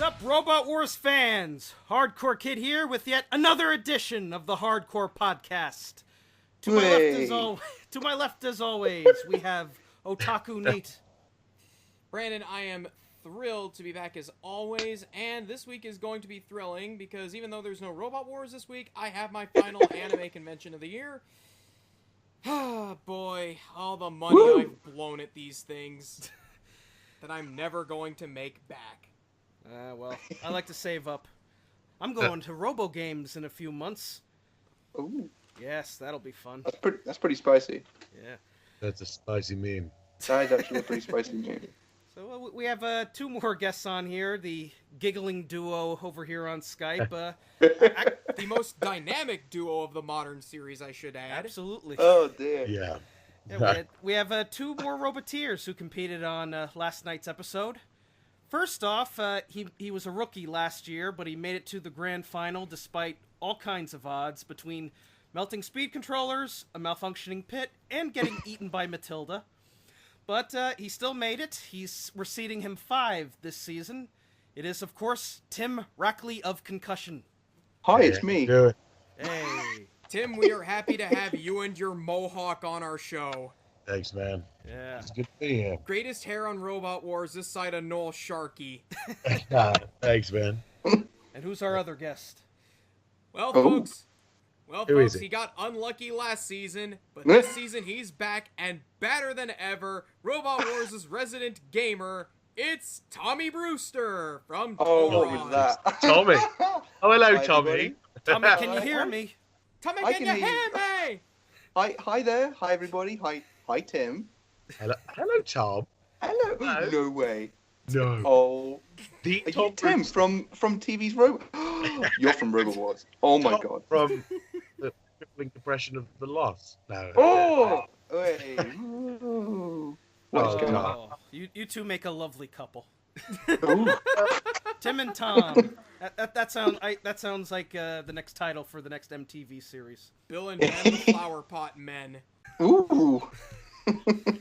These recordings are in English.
up, Robot Wars fans? Hardcore Kid here with yet another edition of the Hardcore Podcast. To my left, as always, we have Otaku Nate. Brandon, I am thrilled to be back as always, and this week is going to be thrilling because even though there's no Robot Wars this week, I have my final anime convention of the year. Ah, boy, all the money I've blown at these things that I'm never going to make back. Well, I like to save up. I'm going to Robo Games in a few months. Ooh. Yes, that'll be fun. That's pretty spicy. Yeah. That's a spicy meme. That is actually a pretty spicy meme. So we have two more guests on here, the giggling duo over here on Skype. The most dynamic duo of the modern series, I should add. Absolutely. Oh, dear. Yeah. We have two more Roboteers who competed on last night's episode. First off, he was a rookie last year, but he made it to the grand final despite all kinds of odds between melting speed controllers, a malfunctioning pit, and getting eaten by Matilda. But he still made it. We're seeding him 5 this season. It is, of course, Tim Rackley of Concussion. Hi, it's me. Hey. Tim, we are happy to have you and your mohawk on our show. Thanks, man. Yeah. It's good to be here. Greatest hair on Robot Wars this side of Noel Sharkey. Thanks, man. And who's our other guest? Well, Oh. folks, he got unlucky last season, but this season he's back and better than ever. Robot Wars' resident gamer, it's Tommy Brewster from Oh, Tauron. what was that? Tommy. Oh, hello, Hi, Tommy. everybody. Tommy, can you hear me? Tommy, I can can you hear hear me? Hi there. Hi, everybody. Hi, Tim. Hello, Tom. Hello. Hello. No way. No. Oh, The are you Tom Tim Brewster from TV's Robo? You're from Robo Wars. Oh my Tom god. From the crippling depression of the loss. No. Oh. Hey. Ooh. What's going on? Oh, you two make a lovely couple. Ooh. Tim and Tom. That sounds like the next title for the next MTV series. Bill and Ben, the Flower Pot Men. Ooh.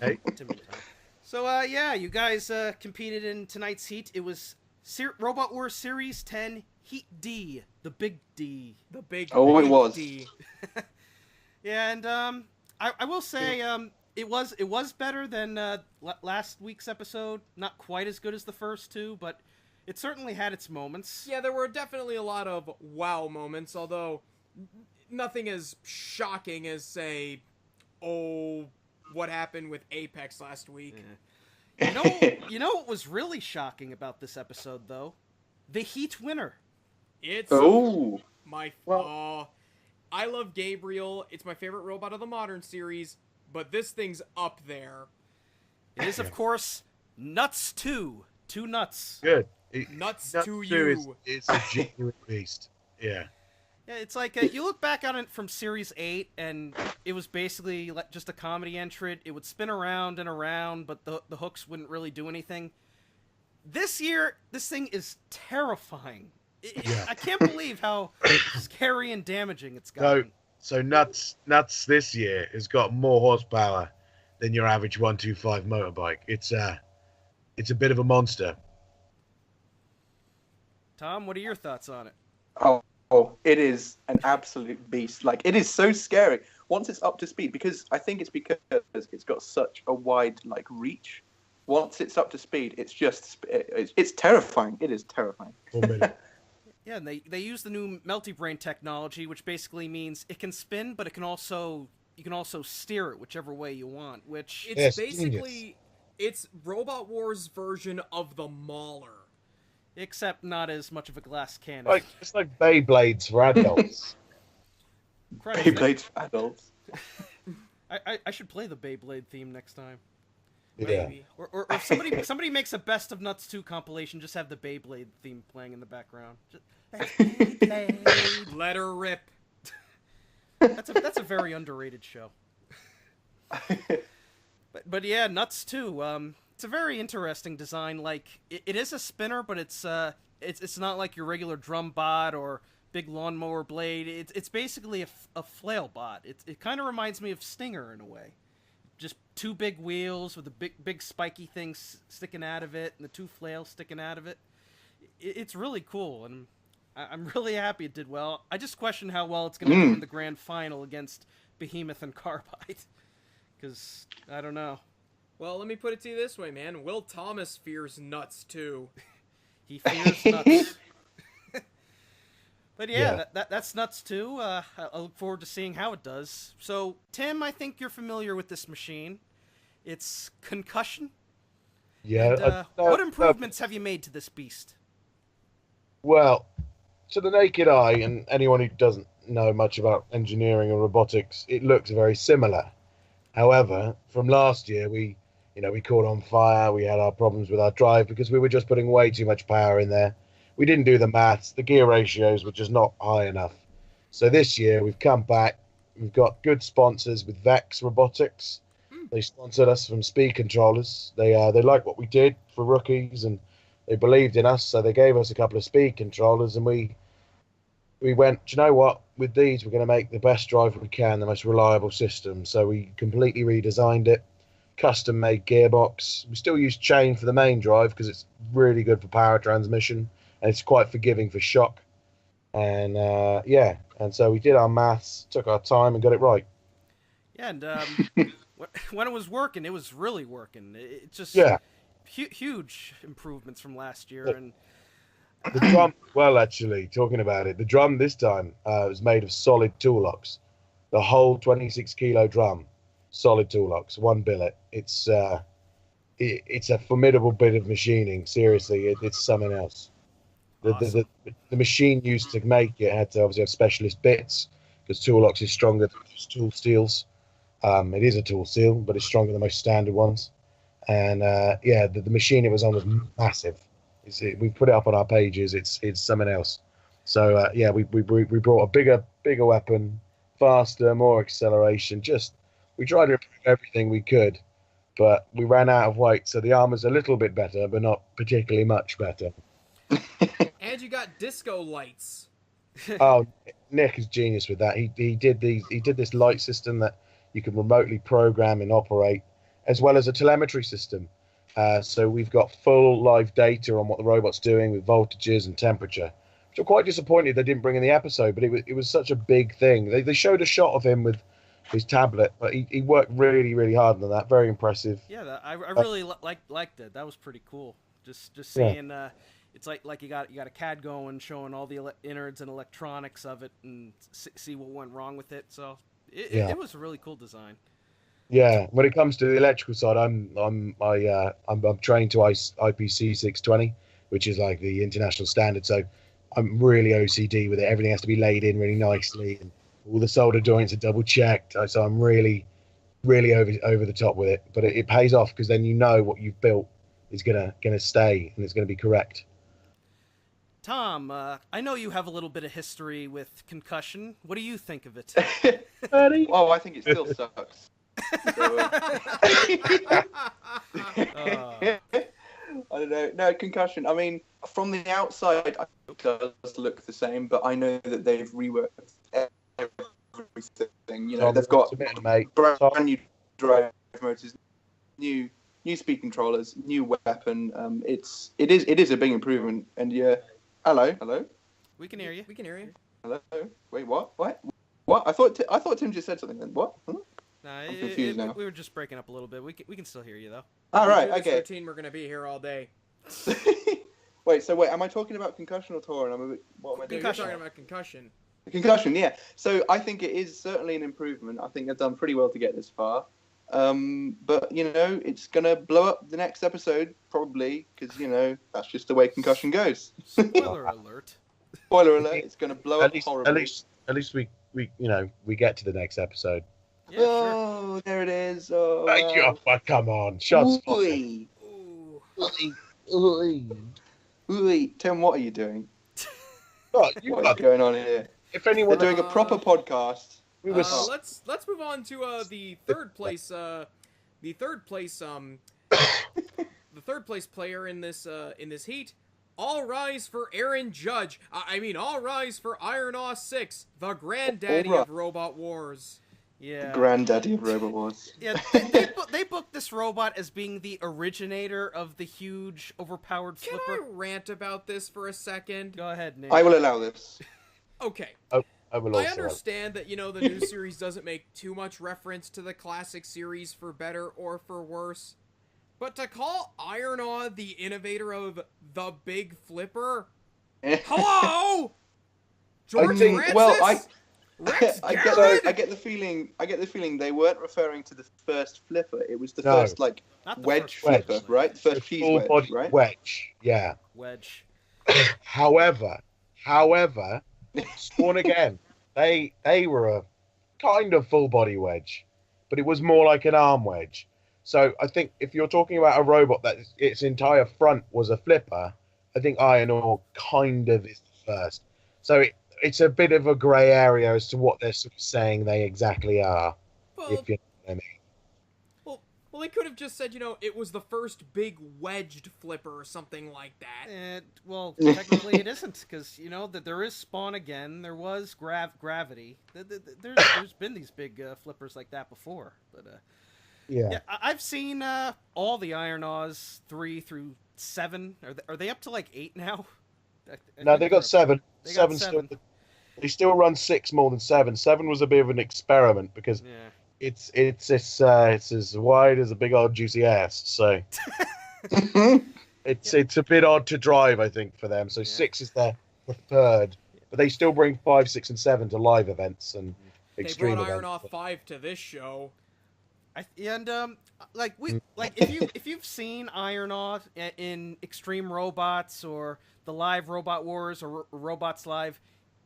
Hey. Tim and Tom. So yeah, you guys competed in tonight's heat. It was Robot Wars Series 10 Heat D, the big D. The big Oh, it was. D. Yeah, and I will say it was better than last week's episode. Not quite as good as the first two, but it certainly had its moments. Yeah, there were definitely a lot of wow moments, although nothing as shocking as, say, what happened with Apex last week. Yeah. You know what was really shocking about this episode, though? The Heat winner. It's Oh. I love Gabriel. It's my favorite robot of the modern series, but this thing's up there. It is, of course, Nuts 2. 2 nuts. Good. Nuts Nuts to too you. is a genuine beast. Yeah. Yeah, it's like you look back on it from Series 8, and it was basically just a comedy entrant. It would spin around and around, but the hooks wouldn't really do anything. This year, this thing is terrifying. I can't believe how scary and damaging it's gotten. So Nuts this year has got more horsepower than your average 125 motorbike. It's a bit of a monster. Tom, what are your thoughts on it? Oh, it is an absolute beast. Like, it is so scary once it's up to speed, because I think it's because it's got such a wide, like, reach. Once it's up to speed, it's just, it's terrifying. It is terrifying. 1 minute. Yeah, and they use the new multi-brain technology, which basically means it can spin, but you can also steer it whichever way you want, which... It's Yes, basically, it's Robot Wars version of the Mauler. Except not as much of a glass cannon. It's like Beyblades for adults. Christ. Beyblades for adults. I should play the Beyblade theme next time. Yeah. Maybe. Or if somebody makes a Best of Nuts 2 compilation, just have the Beyblade theme playing in the background. Beyblade. Let her rip. That's a very underrated show. But yeah, Nuts 2. It's a very interesting design. Like it is a spinner, but it's not like your regular drum bot or big lawnmower blade. It's basically a flail bot. It kind of reminds me of Stinger in a way. Just 2 big wheels with a big spiky thing sticking out of it, and the 2 flails sticking out of it. it's really cool, and I'm really happy it did well. I just question how well it's going to do in the grand final against Behemoth and Carbide, because I don't know. Well, let me put it to you this way, man. Will Thomas fears nuts too. He fears nuts. But yeah. That's nuts too. I look forward to seeing how it does. So, Tim, I think you're familiar with this machine. It's Concussion. Yeah. And, what improvements have you made to this beast? Well, to the naked eye, and anyone who doesn't know much about engineering or robotics, it looks very similar. However, from last year, we caught on fire. We had our problems with our drive because we were just putting way too much power in there. We didn't do the maths. The gear ratios were just not high enough. So this year we've come back. We've got good sponsors with Vex Robotics. They sponsored us from speed controllers. They liked what we did for rookies, and they believed in us. So they gave us a couple of speed controllers, and we went, do you know what? With these, we're going to make the best drive we can, the most reliable system. So we completely redesigned it, custom-made gearbox. We still use chain for the main drive because it's really good for power transmission, and it's quite forgiving for shock. And and so we did our maths, took our time, and got it right. Yeah, and when it was working, it was really working. It just huge improvements from last year. And the drum, well, actually, talking about it, the drum this time was made of solid tool locks. The whole 26-kilo drum, solid tool locks, one billet. It's a formidable bit of machining. Seriously, it's something else. Awesome. The machine used to make it had to obviously have specialist bits because tool locks is stronger than tool steels. It is a tool steel, but it's stronger than most standard ones. And the machine it was on was massive. We put it up on our pages. It's something else. So we brought a bigger weapon, faster, more acceleration. We tried to improve everything we could, but we ran out of weight. So the armor's a little bit better, but not particularly much better. And you got disco lights. Oh, Nick is genius with that. He did this light system that you can remotely program and operate, as well as a telemetry system. So we've got full live data on what the robot's doing with voltages and temperature. Which I'm quite disappointed they didn't bring in the episode, but it was such a big thing. They showed a shot of him with his tablet, but he worked really, really hard on that. Very impressive. Yeah, I really liked it. That was pretty cool. Just seeing it's like you got a CAD going, showing all the innards and electronics of it, and see what went wrong with it. So it was a really cool design. Yeah, when it comes to the electrical side, I'm trained to IPC 620, which is like the international standard. So I'm really OCD with it. Everything has to be laid in really nicely, and all the solder joints are double checked. So I'm really, really over the top with it. But it pays off because then you know what you've built is gonna stay and it's gonna be correct. Tom, I know you have a little bit of history with Concussion. What do you think of it? Oh, I think it still sucks. So, I don't know. No, Concussion. I mean, from the outside, it does look the same, but I know that they've reworked everything. You know, they've got brand new drive motors, new speed controllers, new weapon. It is a big improvement. And yeah, hello. We can hear you. Hello. Wait, what? I thought Tim just said something. Then what? Nah, I'm confused now. We were just breaking up a little bit. We can still hear you though. All right. Okay. 13, we're gonna be here all day. Wait. Am I talking about Concussion or Tauron? What am I doing? You're talking about Concussion. Concussion, yeah. So I think it is certainly an improvement. I think they've done pretty well to get this far. But you know, it's gonna blow up the next episode probably because you know that's just the way Concussion goes. Spoiler alert. Spoiler alert! It's gonna blow up horribly. At least we get to the next episode. Yeah, oh, sure. there it is. Oh, thank you. Oh, come on, shots. Ooh. Tim, what are you doing? What is going on here? If anyone They're doing a proper podcast. Let's move on to the third place player in this heat. All rise for Aaron Judge. All rise for Iron Awe 6, the granddaddy of Robot Wars. Yeah. Granddaddy of Robot Wars. Yeah, they booked this robot as being the originator of the huge, overpowered Can flipper. I rant about this for a second? Go ahead, Nate. I will allow this. Okay. I will also. I understand that, the new series doesn't make too much reference to the classic series for better or for worse. But to call Ironaw the innovator of the Big Flipper? Hello? George Francis? Well, Rex I Garrett? get the feeling they weren't referring to the first flipper. It was the No. first Not the wedge first flipper, right? The first cheese wedge, full-body right? wedge. Yeah. Wedge. However, Spawn again. They were a kind of full body wedge, but it was more like an arm wedge. So I think if you're talking about a robot that its entire front was a flipper, I think Iron Ore kind of is the first. So it's a bit of a grey area as to what they're sort of saying they exactly are. Well, If you know what I mean. well, they could have just said, it was the first big wedged flipper or something like that. Well, technically it isn't, because, that there is Spawn again. There was Gravity. There's been these big flippers like that before. But yeah, I've seen all the Iron Oz 3 through 7. Are they up to like 8 now? No, they got 7. They got 7. Still, they still run 6 more than 7. 7 was a bit of an experiment because it's as wide as a big old juicy ass. So it's a bit odd to drive, I think, for them. So 6 is their preferred, but they still bring 5, 6, and 7 to live events and extreme They brought events. Iron Off 5 to this show. If you've seen Iron Off in Extreme Robots or the Live Robot Wars or Robots Live,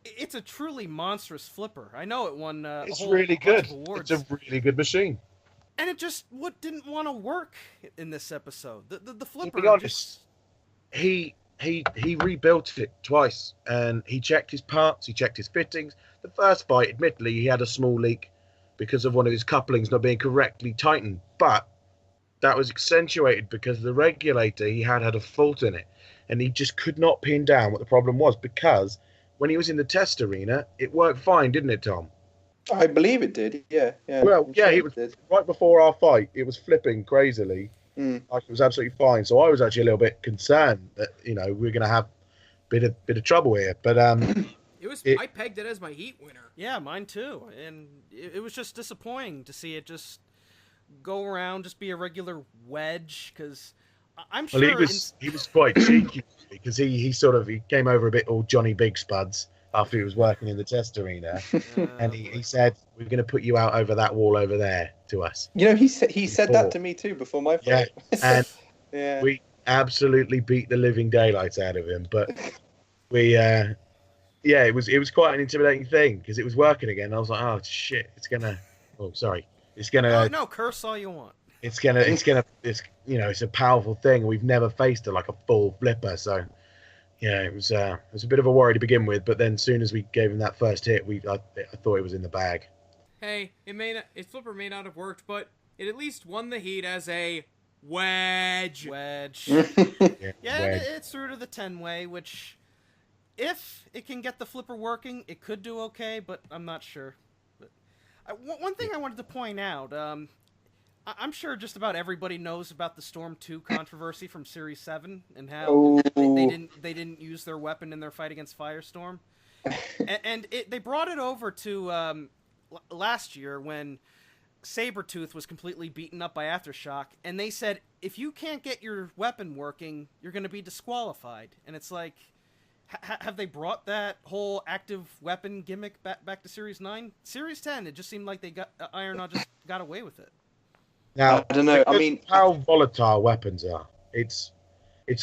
it's a truly monstrous flipper. I know it won It's a whole really bunch good. of awards. It's a really good machine. And it just didn't want to work in this episode. The flipper. To be honest, he rebuilt it twice, and he checked his parts, he checked his fittings. The first fight, admittedly, he had a small leak because of one of his couplings not being correctly tightened, but that was accentuated because the regulator he had a fault in it, and he just could not pin down what the problem was, because when he was in the test arena, it worked fine, didn't it, Tom? I believe it did. Yeah. Well, yeah, it it was did. right before our fight. It was flipping crazily. Like it was absolutely fine. So I was actually a little bit concerned that we're going to have a bit of trouble here. But I pegged it as my heat winner. Yeah, mine too. And it was just disappointing to see it just go around, just be a regular wedge. Because I'm sure he was quite cheeky because he came over a bit all Johnny Big Spuds after he was working in the test arena, and he said, "We're going to put you out over that wall over there," to us. He said that to me too before my fight. Yeah, and yeah. we absolutely beat the living daylights out of him. But it was quite an intimidating thing because it was working again. I was like, "Oh shit, it's gonna." Oh, sorry, it's gonna. No, curse all you want. It's a powerful thing. We've never faced a full flipper, so. Yeah, it was a bit of a worry to begin with, but then as soon as we gave him that first hit, I thought it was in the bag. Hey, its flipper may not have worked, but it at least won the heat as a wedge. Wedge. Yeah, It's through to the 10-way, which, if it can get the flipper working, it could do okay, but I'm not sure. But one thing I wanted to point out, I'm sure just about everybody knows about the Storm 2 controversy from Series 7 and how they didn't use their weapon in their fight against Firestorm. and they brought it over to last year when Sabretooth was completely beaten up by Aftershock, and they said, if you can't get your weapon working, you're going to be disqualified. And it's like, have they brought that whole active weapon gimmick back to Series 9? Series 10, it just seemed like Iron Man just got away with it. Now, I don't know. I mean, how volatile weapons are. It's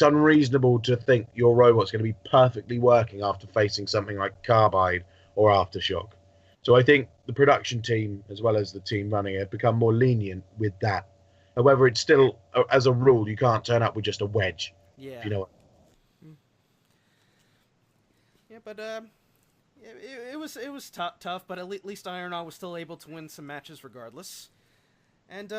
unreasonable to think your robot's going to be perfectly working after facing something like Carbide or Aftershock. So I think the production team, as well as the team running it, become more lenient with that. However, it's still, as a rule, you can't turn up with just a wedge. Yeah. If you know what. Yeah, but it was tough, but at least Iron Man was still able to win some matches regardless. And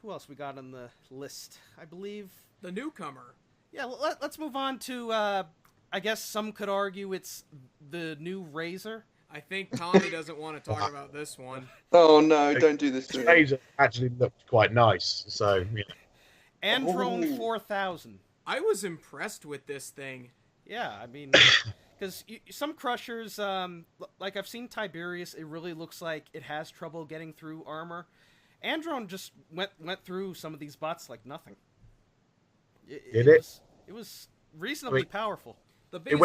who else we got on the list? I believe the newcomer. Yeah, let's move on to. I guess some could argue it's the new Razor. I think Tommy doesn't want to talk about this one. Oh no! Don't do this to me. Razor actually looked quite nice, so yeah. Androne Ooh. 4000. I was impressed with this thing. Yeah, I mean, because some crushers, like I've seen Tiberius, it really looks like it has trouble getting through armor. Androne just went through some of these bots like nothing. It was reasonably powerful. The It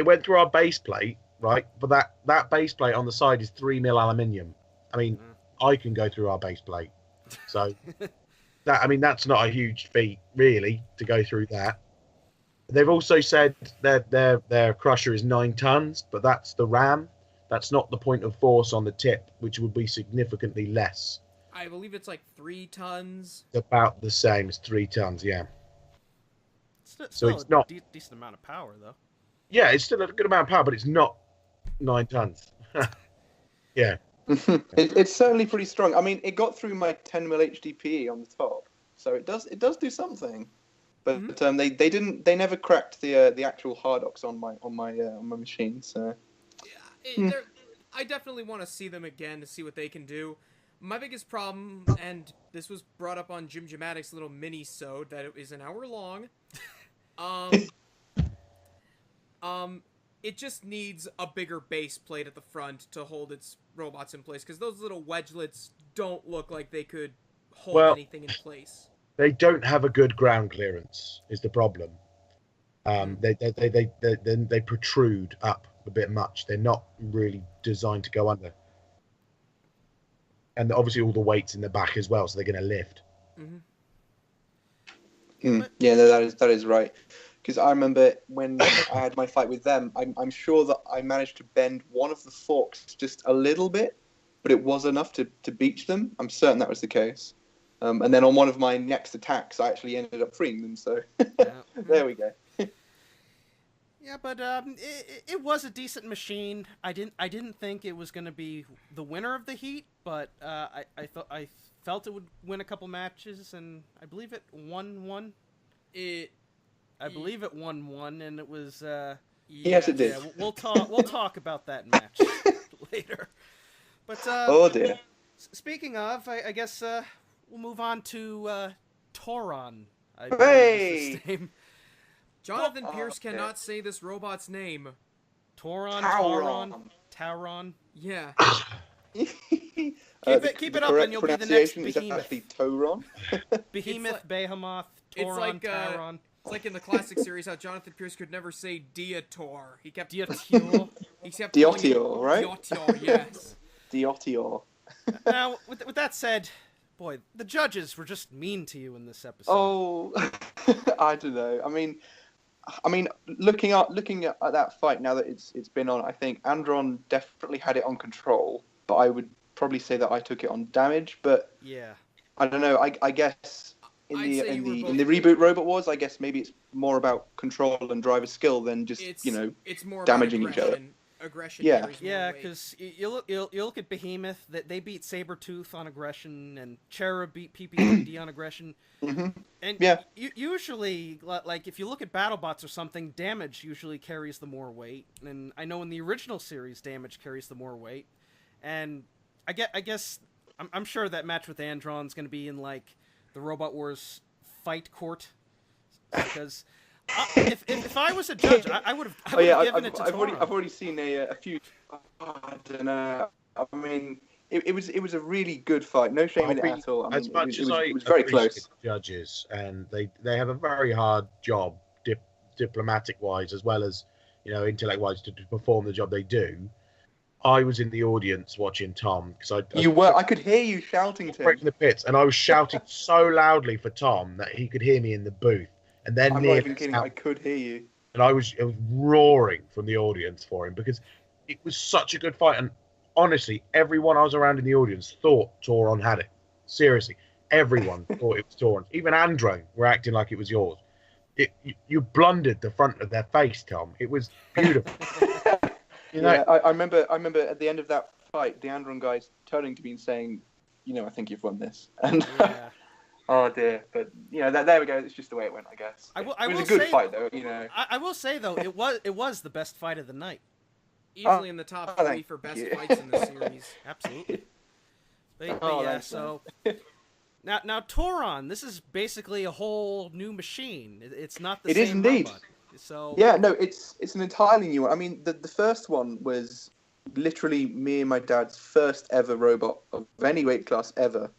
went through our base plate, right? But that base plate on the side is 3 mil aluminium. I mean, I can go through our base plate, so that's not a huge feat really to go through that. They've also said that their crusher is 9 tons, but that's the ram. That's not the point of force on the tip, which would be significantly less. I believe it's like 3 tons. About the same as 3 tons, yeah. Still it's not decent amount of power, though. Yeah, it's still a good amount of power, but it's not 9 tons. Yeah. It's certainly pretty strong. I mean, it got through my 10 mil HDPE on the top, so it does do something. But they never cracked the actual hardox on my machine. So yeah, I definitely want to see them again to see what they can do. My biggest problem, and this was brought up on Jim Jamatic's little mini-sode that it is an hour long. It just needs a bigger base plate at the front to hold its robots in place, because those little wedgelets don't look like they could hold anything in place. They don't have a good ground clearance, is the problem. They protrude up a bit much. They're not really designed to go under. And obviously all the weight's in the back as well, so they're going to lift. Yeah, no, that is right. Because I remember when I had my fight with them, I'm sure that I managed to bend one of the forks just a little bit, but it was enough to beach them. I'm certain that was the case. And then on one of my next attacks, I actually ended up freeing them. So there we go. Yeah, but it was a decent machine. I didn't think it was going to be the winner of the heat, but I felt it would win a couple matches, and I believe it won one. I believe it won one, and it was. Yes, it did. Yeah, we'll talk about that match later. But oh dear. Speaking of, I guess we'll move on to Tauron. Hey. His name. Jonathan Pierce cannot say this robot's name. Tauron. Yeah. Keep it up, and you'll be the next Is behemoth. actually Tauron. Behemoth, Behemoth, Tauron, Tauron. It's like in the classic series how Jonathan Pierce could never say Diotor. He kept Diotior. He kept Diotior, right? Diotior, yes. Diotior. Now, with that said, boy, the judges were just mean to you in this episode. Oh, I don't know. I mean, looking at that fight now that it's been on, I think Andron definitely had it on control, but I would probably say that I took it on damage. But yeah, I don't know. I guess in the reboot Robot Wars, I guess maybe it's more about control and driver skill than just it's more damaging each other. Aggression. Yeah, because you look at Behemoth, that they beat Sabretooth on aggression, and Cherub beat PP3D on aggression. Mm-hmm. And usually, like if you look at BattleBots or something, damage usually carries the more weight. And I know in the original series, damage carries the more weight. And I guess I'm sure that match with Andron's going to be in like the Robot Wars fight court, because. If I was a judge, I would have given it to Tauron. I've already seen a few. I don't know. I mean, it was a really good fight. No shame in it at all. I mean, it was very close. Judges, and they have a very hard job, diplomatic wise as well as intellect wise, to perform the job they do. I was in the audience watching Tom because I could hear you shouting to him in the pits, and I was shouting so loudly for Tom that he could hear me in the booth. And then I'm not even kidding. I could hear you. And I was roaring from the audience for him because it was such a good fight. And honestly, everyone I was around in the audience thought Tauron had it. Seriously, everyone thought it was Tauron. Even Andro were acting like it was yours. You blundered the front of their face, Tom. It was beautiful. Yeah, I remember at the end of that fight, the Andron guys turning to me and saying, I think you've won this. And oh dear, but there we go. It's just the way it went, I guess. It was a good fight, though. I will say though, it was the best fight of the night. Easily in the top 3 for best fights in the series. Absolutely. Yeah, so now Tauron, this is basically a whole new machine. It's not the same It is indeed. robot. So yeah, no, it's an entirely new one. I mean, the first one was literally me and my dad's first ever robot of any weight class ever.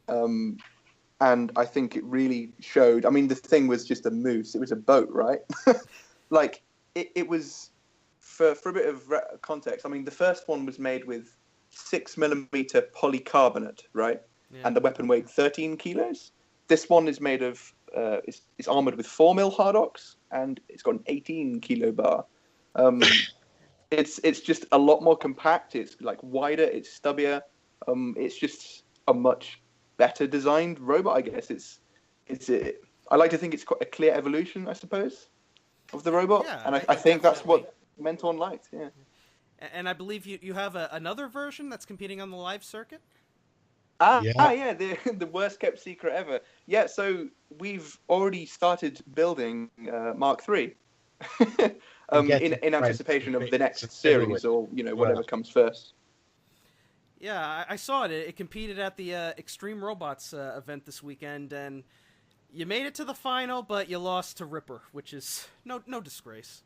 And I think it really showed. I mean, the thing was just a moose. It was a boat, right? Like, it was, for a bit of context, I mean, the first one was made with 6mm polycarbonate, right? Yeah. And the weapon weighed 13 kilos. This one is made of, it's armored with 4mm Hardox, and it's got an 18-kilo bar. It's just a lot more compact. It's like wider. It's stubbier. It's just a much better designed robot, I guess. I like to think it's quite a clear evolution, I suppose, of the robot. Yeah, and I think that's what Mentorn liked. Yeah. And I believe you have another version that's competing on the live circuit. Yeah, the worst kept secret ever. Yeah, so we've already started building Mark III in anticipation of the next series, or whatever comes first. Yeah, I saw it. It competed at the Extreme Robots event this weekend, and you made it to the final, but you lost to Ripper, which is no disgrace,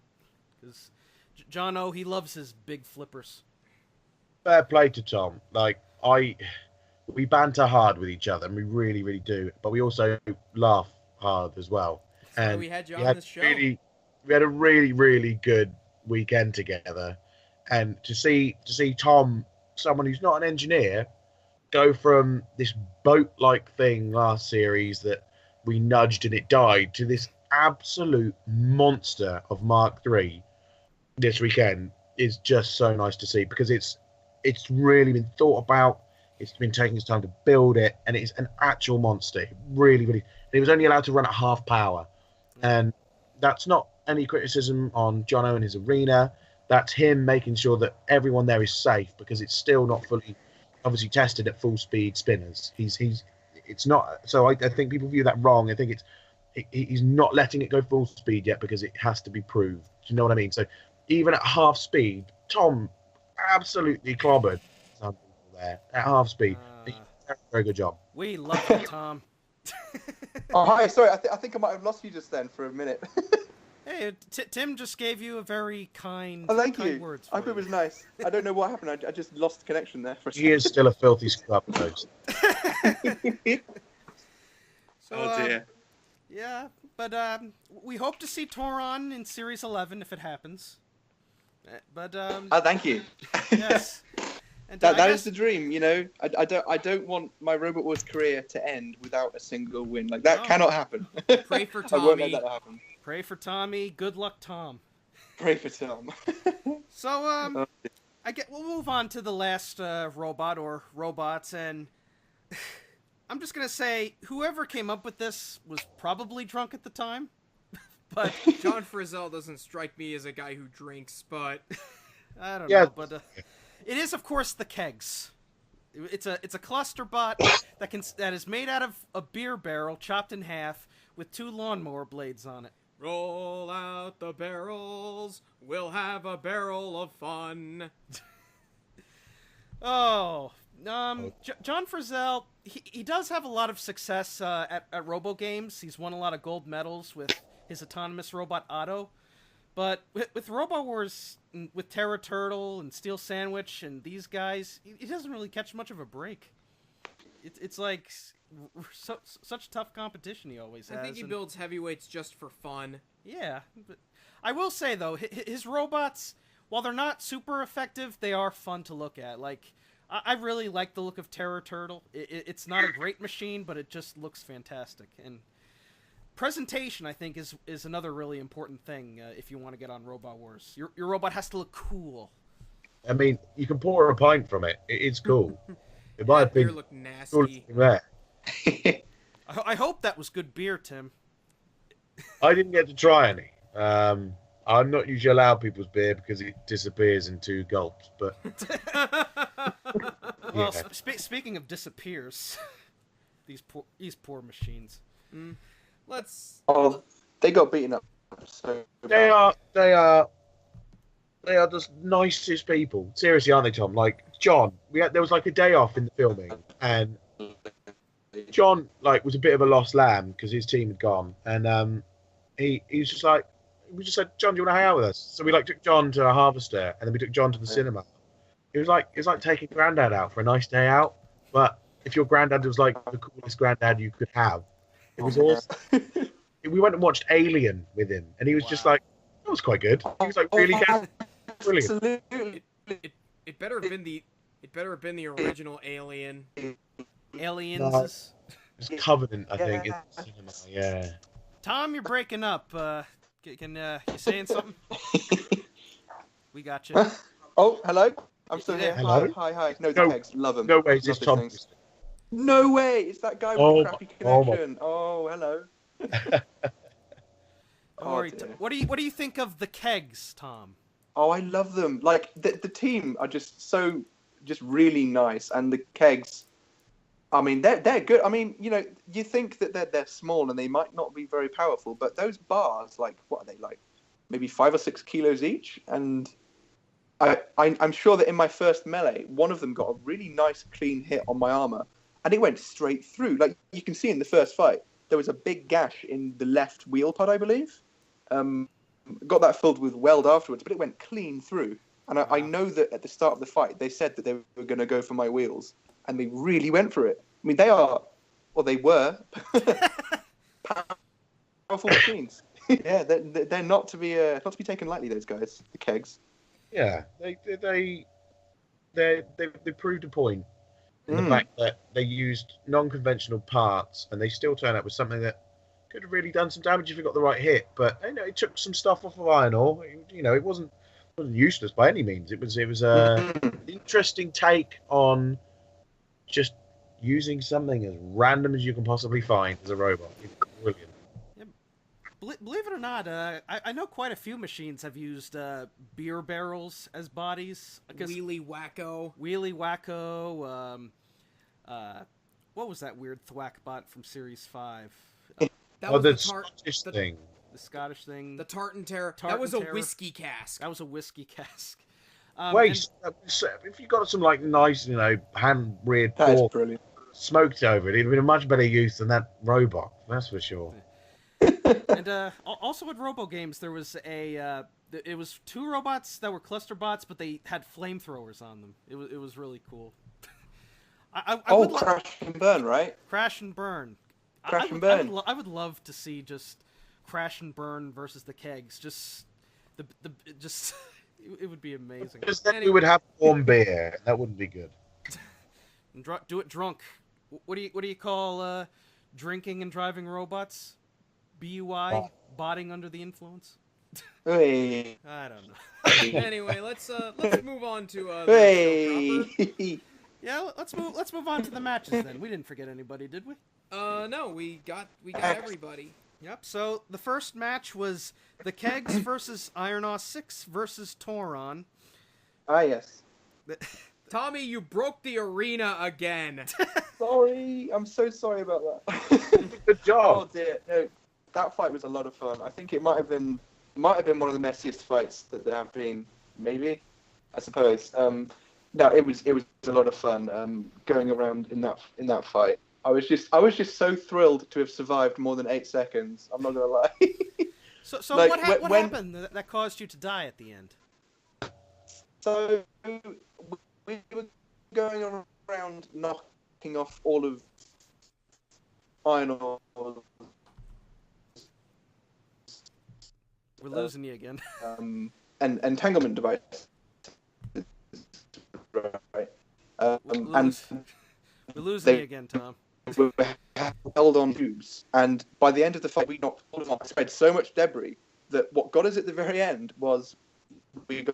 because John O, he loves his big flippers. Fair play to Tom. Like, we banter hard with each other, and we really, really do. But we also laugh hard as well. And we had you on this show. We had a really, really good weekend together, and to see Tom, someone who's not an engineer, go from this boat-like thing last series that we nudged and it died, to this absolute monster of Mark III this weekend is just so nice to see, because it's really been thought about. It's been taking its time to build it, and it's an actual monster. Really, really. And it was only allowed to run at half power, and that's not any criticism on Jono and his arena. That's him making sure that everyone there is safe, because it's still not fully, obviously, tested at full speed spinners. It's not. So I think people view that wrong. I think he's not letting it go full speed yet, because it has to be proved. Do you know what I mean? So even at half speed, Tom absolutely clobbered some people there at half speed. Very good job. We love you, Tom. Oh, hi. Sorry, I think I might have lost you just then for a minute. Hey, Tim just gave you a very kind. Oh, thank you. Words I hope it was nice. I don't know what happened. I just lost the connection there for a second. He is still a filthy scrub, folks. Oh dear. Yeah, but we hope to see Tauron in Series 11 if it happens. But thank you. Yes. And that is the dream, I don't want my Robot Wars career to end without a single win. Like, that cannot happen. Pray for Tommy. I won't let that happen. Pray for Tommy. Good luck, Tom. Pray for Tom. So, we'll move on to the last robot or robots, and I'm just gonna say whoever came up with this was probably drunk at the time. But John Frizzell doesn't strike me as a guy who drinks, but I don't know. But it is, of course, the kegs. It's a cluster bot that is made out of a beer barrel chopped in half with 2 lawnmower blades on it. Roll out the barrels, we'll have a barrel of fun. John Frizzell, he does have a lot of success at Robo Games. He's won a lot of gold medals with his autonomous robot Otto. But with Robo Wars, with Terra Turtle and Steel Sandwich and these guys, he doesn't really catch much of a break. It's like such tough competition he always has. I think he builds heavyweights just for fun. Yeah, but I will say though, his robots, while they're not super effective, they are fun to look at. Like, I really like the look of Terra Turtle. It's not a great machine, but it just looks fantastic. And presentation, I think, is another really important thing if you want to get on Robot Wars. Your robot has to look cool. I mean, you can pour a pint from it. It's cool. It might have been look nasty. Cool. I hope that was good beer, Tim. I didn't get to try any. I'm not usually allowed people's beer because it disappears in 2 gulps. But well, speaking of disappears, these poor machines. Let's. Oh, they got beaten up. So they are They are the nicest people. Seriously, aren't they, Tom? Like John, there was like a day off in the filming, and John was a bit of a lost lamb because his team had gone, and he was just like, we just said, John, do you want to hang out with us? So we took John to a Harvester, and then we took John to the cinema. It was like taking Grandad out for a nice day out, but if your Grandad was like the coolest Grandad you could have, it was awesome. We went and watched Alien with him, and he was just like, that was quite good. He was like, really good. Brilliant. Absolutely. It better have been the original Alien. Aliens. No. It's Covenant, I think. Yeah. In cinema. Yeah. Tom, you're breaking up. You saying something? We got you. Oh, hello. I'm still here. Hello? Hi. No, No. Kegs. Love them. No way, is Love this these Tom? things. No way. It's that guy with Oh the crappy my- oh my- connection. Oh, hello. Don't worry. dear. What do you think of the kegs, Tom? Oh, I love them. Like the team are just really nice, and the Kegs. I mean, they're good. I mean, you think that they're small and they might not be very powerful, but those bars, like, what are they like? Maybe 5 or 6 kilos each, and I'm sure that in my first melee, one of them got a really nice clean hit on my armor, and it went straight through. Like you can see in the first fight, there was a big gash in the left wheel pad, I believe. Got that filled with weld afterwards, but it went clean through. And I know that at the start of the fight, they said that they were going to go for my wheels, and they really went for it. I mean, they were powerful machines. Yeah, they're not to be taken lightly. Those guys, the Kegs. Yeah, they proved a point in the fact that they used non-conventional parts, and they still turn up with something that could have really done some damage if it got the right hit. But it took some stuff off of iron ore. It wasn't useless by any means. It was an interesting take on just using something as random as you can possibly find as a robot. It's brilliant. Believe it or not, I know quite a few machines have used beer barrels as bodies. Wheelie Wacko. What was that weird thwack bot from Series 5? That was the Scottish thing. The Scottish thing. The Tartan Terror. That Tartan was a Terror. whiskey cask. That was a whiskey cask. Wait, if you got some nice, hand-reared That is pork brilliant. smoked over it, it'd been a much better use than that robot. That's for sure. And also in Robo games, there was it was 2 robots that were cluster bots, but they had flamethrowers on them. It was really cool. Crash and Burn, right? Crash and Burn. Crash and Burn. I would love to see just Crash and Burn versus the Kegs. Just it would be amazing. Because then we would have warm beer. That wouldn't be good. And do it drunk. What do you call drinking and driving robots? BUI, botting under the influence. Hey. I don't know. Anyway, let's move on to the show proper. Hey. Yeah, let's move on to the matches then. We didn't forget anybody, did we? No, we got everybody. Yep. So the first match was the Kegs versus Ironaw 6 versus Tauron. Ah, yes. Tommy, you broke the arena again. Sorry, I'm so sorry about that. Good job. Oh dear, no, that fight was a lot of fun. I think it might have been one of the messiest fights that there have been. Maybe, I suppose. No, it was a lot of fun. Going around in that fight, I was just so thrilled to have survived more than 8 seconds. I'm not gonna lie. So Like, what when- happened that caused you to die at the end? So we were going around knocking off all of Iron Ore's We're losing you again. and entanglement device. Right. And We're losing they- you again, Tom. we were held on tubes. And by the end of the fight, we knocked all of them off. Spread so much debris that what got us at the very end was we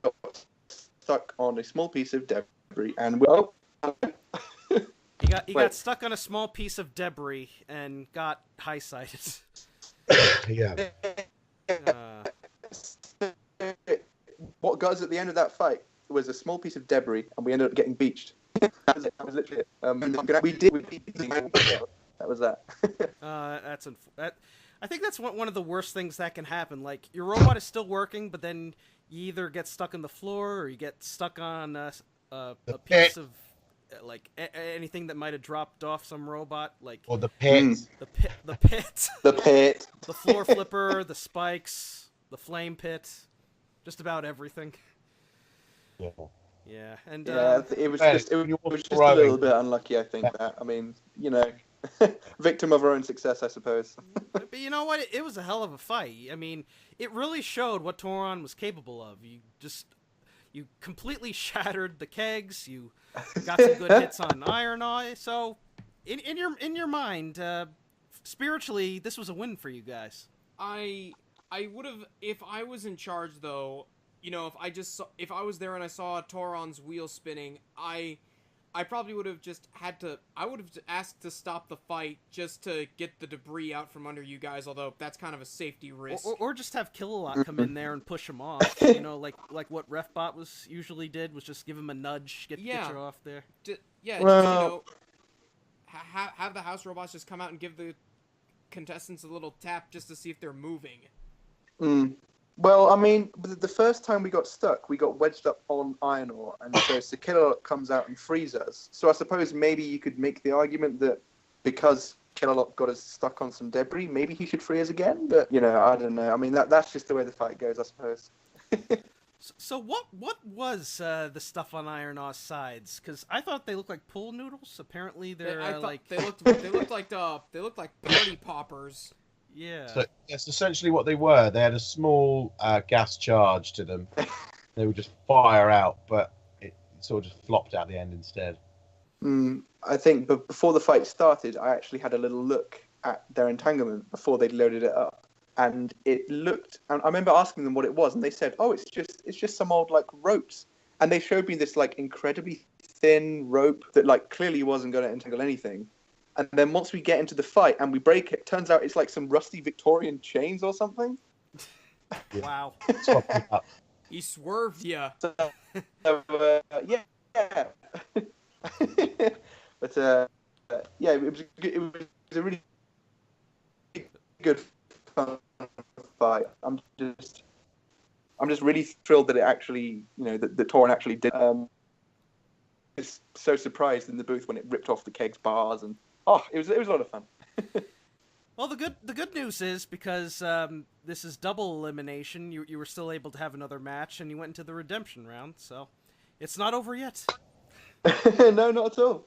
got stuck on a small piece of debris, and You got stuck on a small piece of debris and got high-sighted. Yeah. What got us at the end of that fight was a small piece of debris, and we ended up getting beached. That was it. That was literally it. We did. That was that. I think that's one of the worst things that can happen. Like, your robot is still working, but then you either get stuck in the floor or you get stuck on a pit. piece of like anything that might have dropped off some robot, like Or the pit. the pit, The pit. the floor flipper, the spikes, the flame pit, just about everything. Yeah. Yeah, and Yeah, it was Ben, just when you're a throwing- little bit unlucky, I think. That I mean, victim of our own success, I suppose. but you know what? It was a hell of a fight. I mean, it really showed what Tauron was capable of. You completely shattered the kegs. You got some good hits on Iron Eye. So, in your mind, spiritually, this was a win for you guys. I would have, if I was in charge though, if I was there and I saw Tauron's wheel spinning, I probably would have just I would have asked to stop the fight just to get the debris out from under you guys, although that's kind of a safety risk. Or just have Kill-A-Lot come in there and push him off. Like what Refbot usually did, was just give him a nudge, get you off there. Have the house robots just come out and give the contestants a little tap just to see if they're moving. Well, I mean, the first time we got stuck, we got wedged up on iron ore, and so Killer-Lot comes out and frees us. So I suppose maybe you could make the argument that because Killer-Lot got us stuck on some debris, maybe he should free us again. But I don't know. I mean, that's just the way the fight goes, I suppose. So what was the stuff on Iron Aw's sides? Because I thought they looked like pool noodles. Apparently they're they looked like party poppers. Yeah. So that's essentially what they were. They had a small gas charge to them. They would just fire out, but it sort of just flopped out the end instead. I think before the fight started, I actually had a little look at their entanglement before they'd loaded it up. And it looked, and I remember asking them what it was, and they said, "Oh, it's just some old like ropes." And they showed me this like incredibly thin rope that like clearly wasn't going to entangle anything. And then once we get into the fight and we break it, turns out it's like some rusty Victorian chains or something. Wow. He swerved ya. Yeah. But it was a really good fun fight. I'm just really thrilled that it actually, that Tauron actually did. Was so surprised in the booth when it ripped off the kegs bars, and it was a lot of fun. Well, the good news is, because this is double elimination, you were still able to have another match, and you went into the redemption round, so it's not over yet. No, not at all.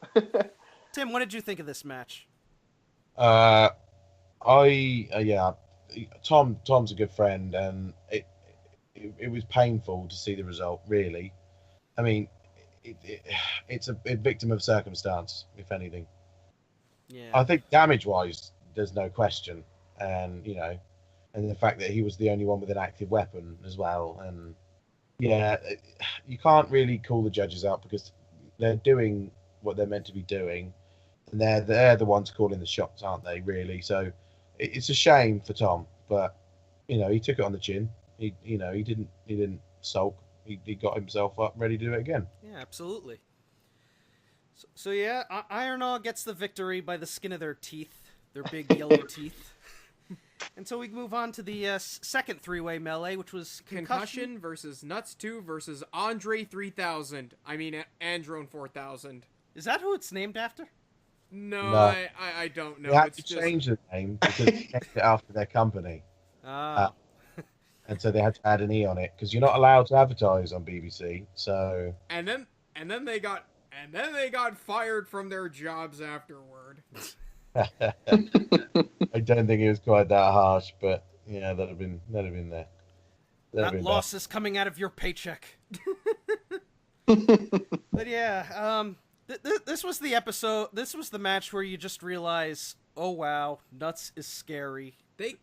Tim, what did you think of this match? Tom's a good friend, and it was painful to see the result. Really, I mean, it's a victim of circumstance, if anything. Yeah. I think damage-wise, there's no question, and and the fact that he was the only one with an active weapon as well, and you can't really call the judges out because they're doing what they're meant to be doing, and they're the ones calling the shots, aren't they? Really, so it's a shame for Tom, but he took it on the chin. He didn't sulk. He got himself up, ready to do it again. Yeah, absolutely. So Iron Awe gets the victory by the skin of their teeth, their big yellow teeth. And so we move on to the second three-way melee, which was Concussion versus Nuts 2 versus Andre 3000. I mean, Androne 4000. Is that who it's named after? No. I don't know. They had to change the name because they named it after their company. And so they had to add an E on it because you're not allowed to advertise on BBC. So and then they got fired from their jobs afterward. I don't think it was quite that harsh, but that'd have been there. That loss is coming out of your paycheck. But this was the episode. This was the match where you just realize, oh wow, Nuts is scary. This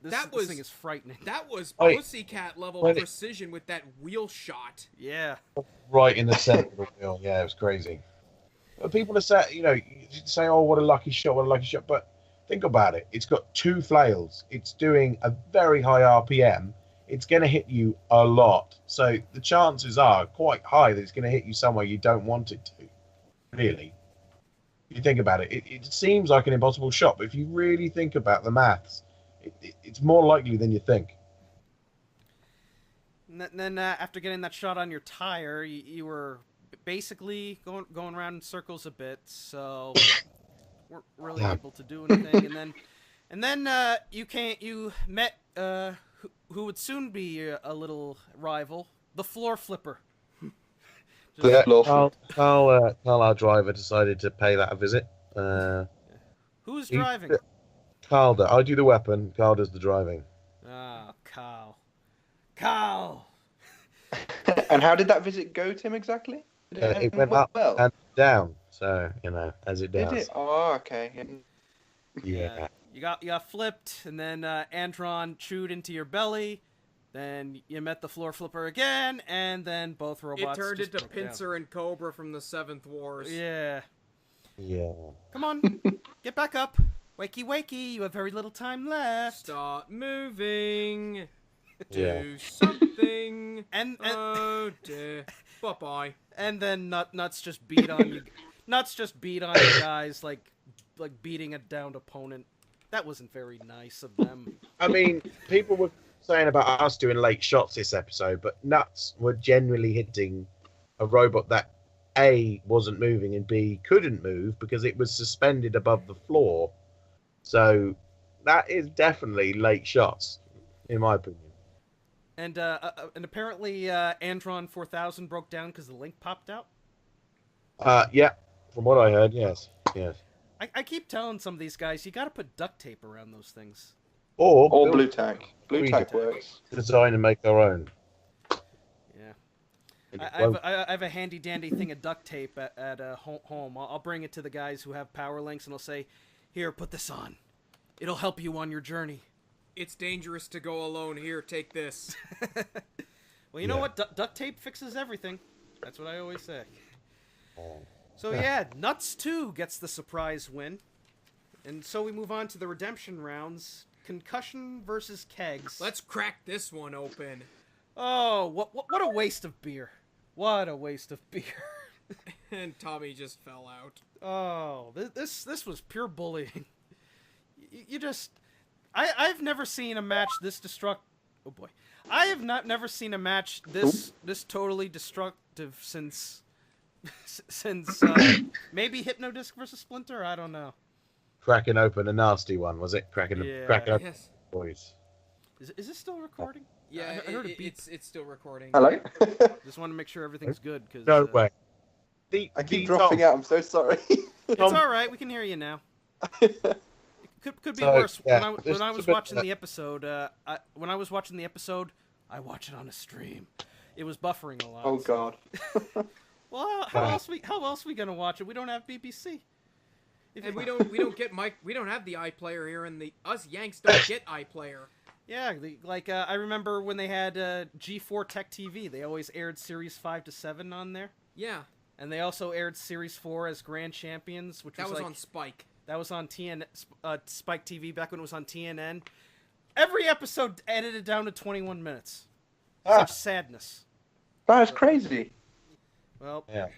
thing is frightening. That was Pussycat level precision with that wheel shot. Yeah. Right in the center of the wheel. Yeah, it was crazy. But people are saying, say, oh, what a lucky shot. But think about it. It's got two flails. It's doing a very high RPM. It's going to hit you a lot. So the chances are quite high that it's going to hit you somewhere you don't want it to. Really. If you think about it, it seems like an impossible shot. But if you really think about the maths, it's more likely than you think. And then after getting that shot on your tire, you were basically going around in circles a bit, so weren't really able to do anything. And then you met who would soon be a little rival, the floor flipper. The floor Carl, our driver, decided to pay that a visit. Who's driving? Carl does. I do the weapon. Carl does the driving. Ah, Carl. And how did that visit go, Tim, exactly? It went up and down, so, as it does. Did it? Oh, okay. Yeah. You got flipped, and then Andron chewed into your belly. Then you met the floor flipper again, and then both robots. It turned just into broke Pincer down. and Cobra from the Seventh Wars. Yeah. Yeah. Come on, get back up. Wakey, you have very little time left. Stop moving. Yeah. Do something. And Oh dear. Bye-bye. and then Nuts just beat on you. Nuts just beat on you guys like beating a downed opponent. That wasn't very nice of them. I mean, people were saying about us doing late shots this episode, but Nuts were generally hitting a robot that A, wasn't moving, and B, couldn't move because it was suspended above the floor. So that is definitely late shots, in my opinion. And apparently Andron 4000 broke down because the link popped out. Yeah, from what I heard, yes. I keep telling some of these guys, you got to put duct tape around those things. Or build- blue tack. Blue tack works. Design and make our own. Yeah. I have a handy dandy thing of duct tape at home. I'll bring it to the guys who have power links, and I'll say, "Here, put this on. It'll help you on your journey." It's dangerous to go alone. Here, take this. Well, you know what? Duct tape fixes everything. That's what I always say. Oh. So yeah, Nuts 2 gets the surprise win. And so we move on to the redemption rounds. Concussion versus Kegs. Let's crack this one open. Oh, what a waste of beer. What a waste of beer. And Tommy just fell out. Oh, this was pure bullying. You just... I've never seen a match this destructive... Oh boy. I have never seen a match this totally destructive since maybe Hypnodisc versus Splinter? I don't know. Cracking open a nasty one, was it? Cracking open Yes. boys. Is this still recording? Yeah, I heard a beep. it's still recording. Hello? Just want to make sure everything's good. Cause, No way. I keep dropping out. I'm so sorry. It's all right. We can hear you now. Could be So, worse. yeah, When I was watching the episode, I watched it on a stream. It was buffering a lot. Oh God. Well, how else we gonna watch it? We don't have BBC. And we don't get Mike. We don't have the iPlayer here, and us Yanks don't get iPlayer. Yeah, I remember when they had G4 Tech TV. They always aired Series 5 to 7 on there, Yeah, and they also aired Series 4 as Grand Champions, which that was like, on Spike. that was on Spike TV back when it was on TNN. Every episode edited down to 21 minutes. Such sadness. That is crazy. Well, Yeah.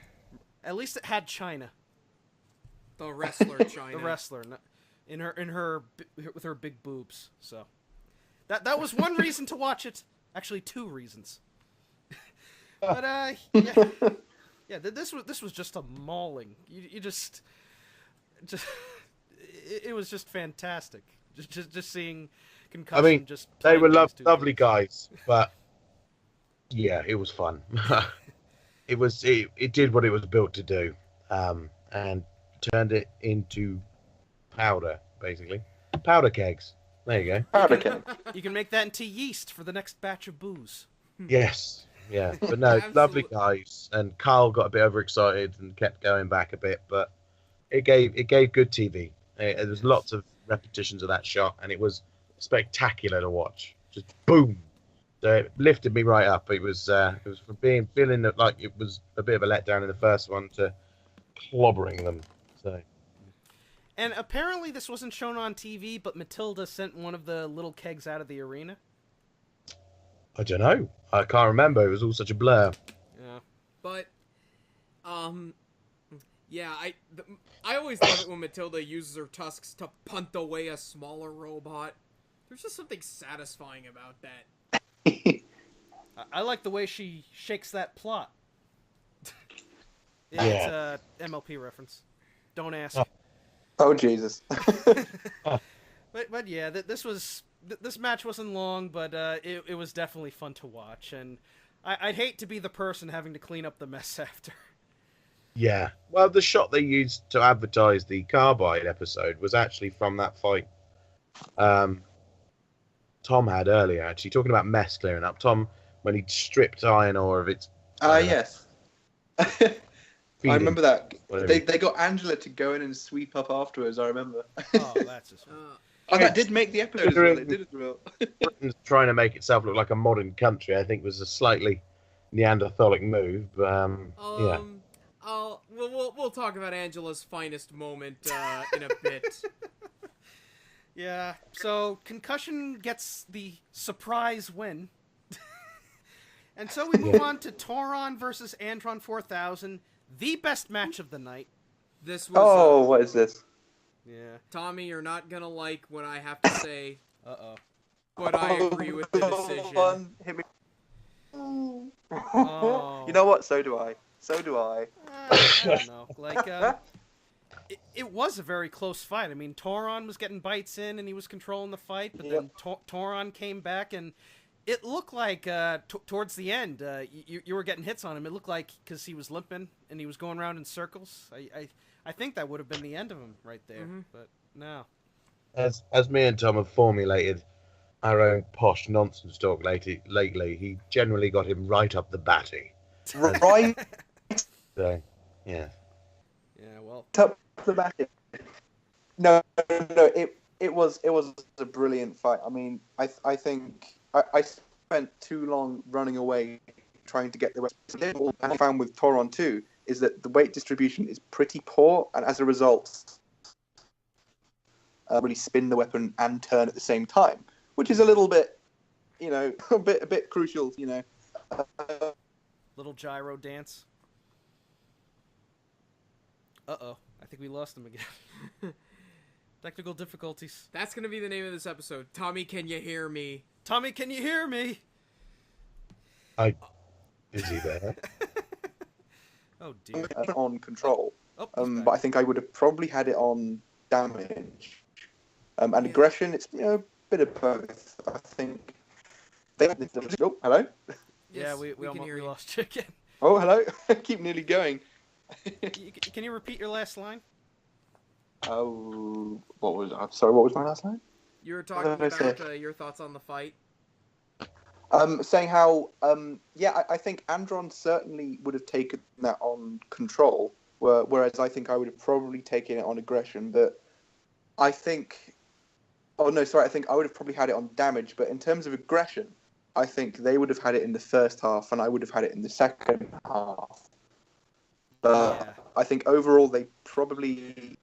at least it had China, The wrestler China. the wrestler, with her big boobs. So that was one reason to watch it. Actually, two reasons. But yeah, this was just a mauling. You just it was just fantastic. Just seeing Concussion. I mean, just they were playing these two lovely guys. guys, but yeah, it was fun. It did what it was built to do, and turned it into powder, basically. Powder kegs. There you go. Powder keg. You can make that into yeast for the next batch of booze. Yes. Yeah. But no, lovely Absolutely. guys. And Carl got a bit overexcited and kept going back a bit, but it gave good TV. There's lots of repetitions of that shot, and it was spectacular to watch. Just boom. So it lifted me right up. It was from feeling like it was a bit of a letdown in the first one to clobbering them. So And apparently this wasn't shown on TV, but Matilda sent one of the little kegs out of the arena. I don't know. I can't remember. It was all such a blur. Yeah. But, yeah, I always love it when Matilda uses her tusks to punt away a smaller robot. There's just something satisfying about that. I like the way she shakes that plot. Yeah. It's a MLP reference. Don't ask. Oh Jesus. But yeah, this match wasn't long, but it was definitely fun to watch, and I'd hate to be the person having to clean up the mess after. Yeah. Well, the shot they used to advertise the Carbide episode was actually from that fight. Tom had earlier, actually, talking about mess clearing up. Tom, when he stripped iron ore of its. Yes. I feeding, remember that. whatever. They got Angela to go in and sweep up afterwards. I remember. Oh, that's just fun. And that did make the episode as well. It did as well. Britain's trying to make itself look like a modern country, I think, was a slightly Neanderthalic move. But, yeah. We'll talk about Angela's finest moment in a bit. Yeah, so Concussion gets the surprise win. And so we move on to Tauron versus Andron 4000, the best match of the night. This was. Oh, what is this? Yeah. Tommy, you're not gonna like what I have to say, Uh-oh. but I agree with the decision. Fun. Hit me. Oh. You know what? So do I. So do I. I don't know. Like, it was a very close fight. I mean, Tauron was getting bites in, and he was controlling the fight, but then Tauron came back, and it looked like towards the end, you were getting hits on him. It looked like, because he was limping, and he was going around in circles. I think that would have been the end of him right there, but no. As me and Tom have formulated our own posh nonsense talk lately, he generally got him right up the batty. Right So, yeah. Yeah, well. up the back. No. It was a brilliant fight. I mean, I think I spent too long running away trying to get the rest. And I found with Tauron too is that the weight distribution is pretty poor, and as a result, really spin the weapon and turn at the same time, which is a little bit, a bit crucial, Little gyro dance. Uh-oh. I think we lost him again. Technical difficulties. That's gonna be the name of this episode. Tommy, can you hear me? Tommy, can you hear me? Is he there? Oh, dear. on control. Oh, But I think I would have probably had it on damage. And aggression, it's a bit of both. I think. Oh, hello? Yeah, Yes, we can almost hear you. lost you again. Oh, hello. I keep nearly going. Can you repeat your last line? Oh, what was? I'm sorry. What was my last line? You were talking What did I about your thoughts on the fight. Saying how, I think Andron certainly would have taken that on control, whereas I think I would have probably taken it on aggression. But I think, I think I would have probably had it on damage. But in terms of aggression, I think they would have had it in the first half, and I would have had it in the second half. I think overall they probably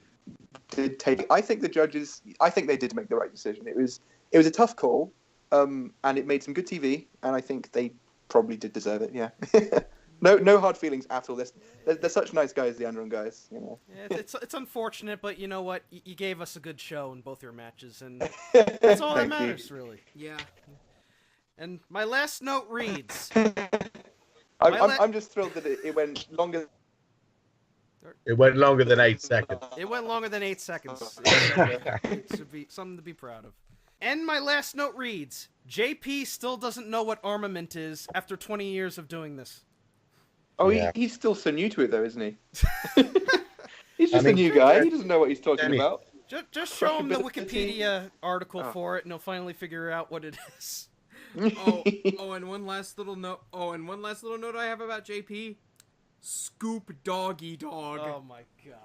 did take. I think the judges. I think they did make the right decision. It was a tough call. And it made some good TV, and I think they probably did deserve it. Yeah, no hard feelings at all. They're such nice guys, the Andron guys. Yeah, it's unfortunate, but you know what? You gave us a good show in both your matches, and that's all that matters, really. Yeah. And my last note reads. I'm just thrilled that it went longer. It went longer than 8 seconds. It went longer than 8 seconds. It should be something to be proud of. And my last note reads, JP still doesn't know what armament is after 20 years of doing this. Oh, Yeah. he's still so new to it, though, isn't he? He's just a new guy. He doesn't know what he's talking about. Just show him the Wikipedia article for it, and he'll finally figure out what it is. and one last little note. I have about JP. Scoop doggy dog. Oh my god.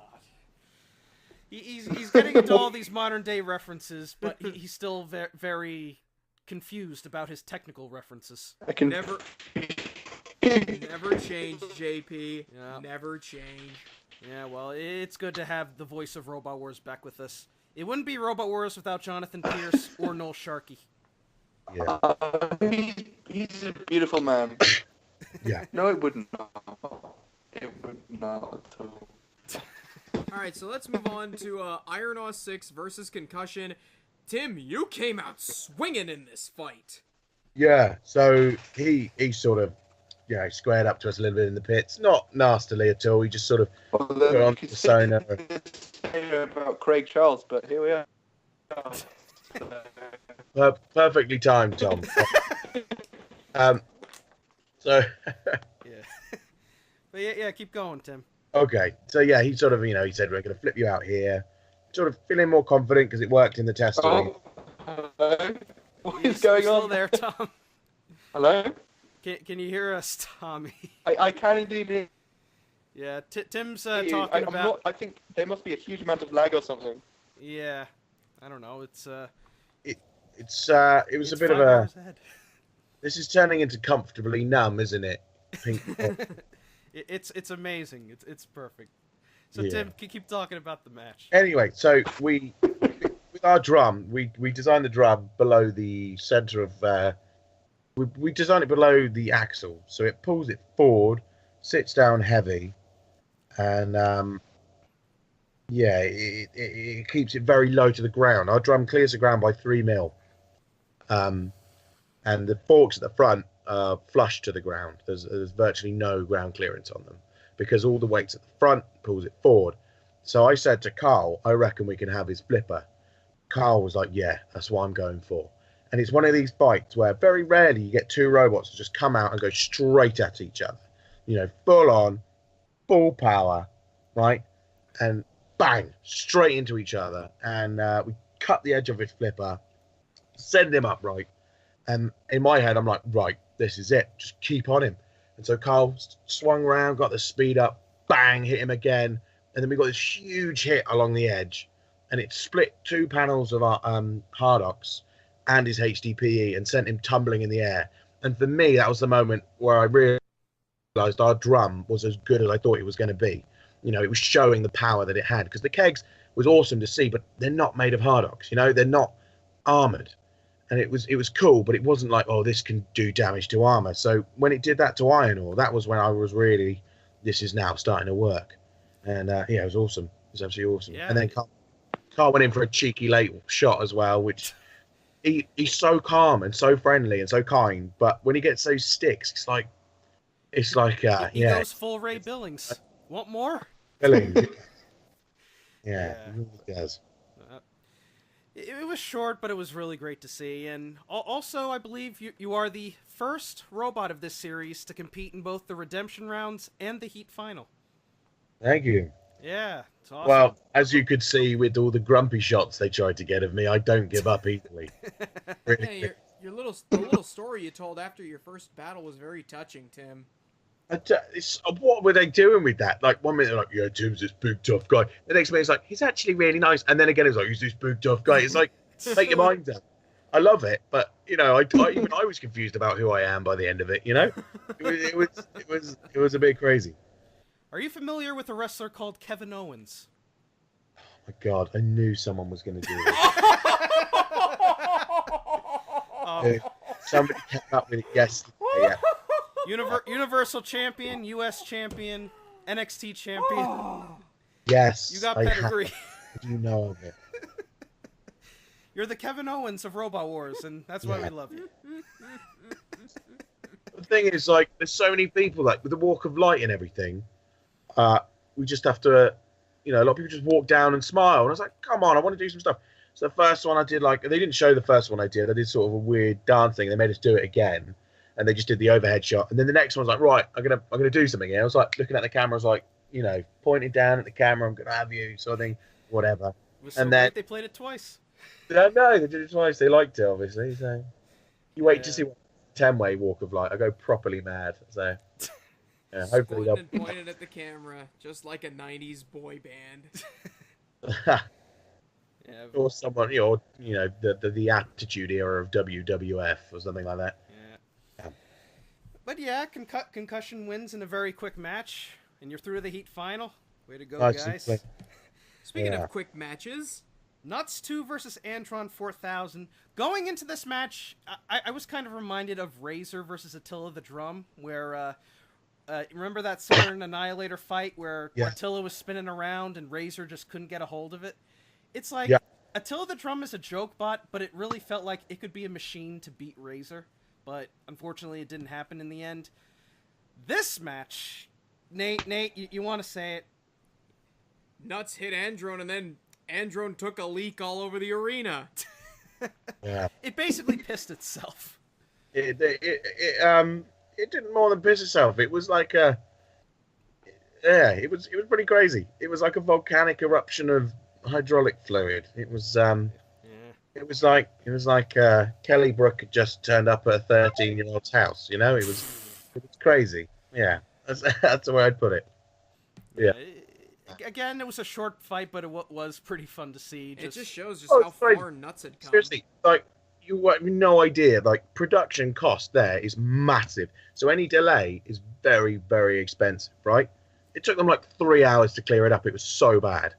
He's getting into all these modern day references, but he's still very confused about his technical references. I can Never change, JP. Yeah. Never change. Yeah, well, it's good to have the voice of Robot Wars back with us. It wouldn't be Robot Wars without Jonathan Pierce or Noel Sharkey. Yeah. He's a beautiful man. Yeah. No, it wouldn't. It would not at all. Alright, so let's move on to Iron Awe 6 versus Concussion. Tim, you came out swinging in this fight. Yeah, so he sort of, squared up to us a little bit in the pits. Not nastily at all. He just sort of Well, put then on you could the say persona. about Craig Charles, but here we are. Perfectly timed, Tom. um, so, Yeah. But yeah, keep going, Tim. okay. So, yeah, he sort of, he said, we're going to flip you out here. Sort of feeling more confident because it worked in the test. Oh, hello? What is You're going still on? there, Tom? Hello? Can you hear us, Tommy? I can indeed hear Yeah, Tim's you. talking I'm about. not, I think there must be a huge amount of lag or something. Yeah, I don't know. It's It was a bit of 5 a. hours ahead. This is turning into comfortably numb, isn't it? It's amazing. It's perfect. So Yeah. Tim, keep talking about the match. Anyway, so with our drum, we designed the drum below the center of. We designed it below the axle, so it pulls it forward, sits down heavy, and it keeps it very low to the ground. Our drum clears the ground by 3 mil, and the forks at the front are flush to the ground. There's virtually no ground clearance on them because all the weight's at the front pulls it forward. So I said to Carl, I reckon we can have his flipper. Carl was like, yeah, that's what I'm going for. And it's one of these bikes where very rarely you get two robots to just come out and go straight at each other. Full on, full power, right? And bang, straight into each other. And we cut the edge of his flipper, send him upright. And in my head, I'm like, right, this is it. Just keep on him. And so Carl swung around, got the speed up, bang, hit him again. And then we got this huge hit along the edge. And it split 2 panels of our Hardox and his HDPE and sent him tumbling in the air. And for me, that was the moment where I realized our drum was as good as I thought it was going to be. It was showing the power that it had because the kegs was awesome to see, but they're not made of Hardox. They're not armored. And it was cool, but it wasn't like, oh, this can do damage to armor. So when it did that to iron ore, that was when I was really, this is now starting to work. And it was awesome. It was absolutely awesome. Yeah. And then Carl went in for a cheeky late shot as well, which he's so calm and so friendly and so kind. But when he gets those sticks, it's like he goes full Ray Billings. Want more? Billings. Yeah, he really does. It was short, but it was really great to see. And also, I believe you are the first robot of this series to compete in both the Redemption rounds and the Heat final. Thank you. Yeah, it's awesome. Well, as you could see with all the grumpy shots they tried to get of me, I don't give up easily. Really. Yeah, the little story you told after your first battle was very touching, Tim. What were they doing with that? Like 1 minute, they're like, yeah, Tim's this big tough guy. The next minute, it's like, he's actually really nice. And then again, it's like, he's this big tough guy. It's like, make your mind up. I love it, but even I was confused about who I am by the end of it. It was a bit crazy. Are you familiar with a wrestler called Kevin Owens? Oh my God, I knew someone was going to do this. Somebody came up with it yesterday. Yeah. Universal Champion, U.S. Champion, NXT Champion. Yes. You got pedigree. I do know of it. You're the Kevin Owens of Robot Wars, and that's why we love you. The thing is, there's so many people, with the walk of light and everything, we just have to, a lot of people just walk down and smile. And I was like, come on, I want to do some stuff. So the first one I did, they didn't show the first one I did. I did sort of a weird dance thing. They made us do it again. And they just did the overhead shot. And then the next one was like, right, I'm gonna do something here. I was like looking at the camera, I was like, pointing down at the camera, I'm gonna have you, sort of thing, whatever. It was so and then great they played it twice. No, they did it twice. They liked it, obviously. So you wait to see what 10-way walk of light. I go properly mad. So yeah, hopefully they'll pointed at the camera, just like a '90s boy band. Yeah. Or someone, the Attitude Era of WWF or something like that. Yeah. But yeah, Concussion wins in a very quick match, and you're through to the Heat final. Way to go, guys. Speaking of quick matches, Nuts 2 versus Antron 4000. Going into this match, I was kind of reminded of Razor versus Attila the Drum, where, remember that Southern Annihilator fight where Attila was spinning around and Razor just couldn't get a hold of it? It's like, Attila the Drum is a joke bot, but it really felt like it could be a machine to beat Razor. but unfortunately it didn't happen in the end. This match, Nate, you want to say it? Nuts hit Androne, and then Androne took a leak all over the arena. Yeah. It basically pissed itself. It didn't more than piss itself. It was like it was pretty crazy. It was like a volcanic eruption of hydraulic fluid. It was It was like Kelly Brook had just turned up at a 13-year-old's house. You know, it was crazy. Yeah, that's the way I'd put it. Yeah. Again, it was a short fight, but it was pretty fun to see. It just shows just Oh, how it's crazy. far Nuts had come. Seriously, like you have no idea. Like production cost there is massive, so any delay is very, very expensive, right? It took them like 3 hours to clear it up. It was so bad.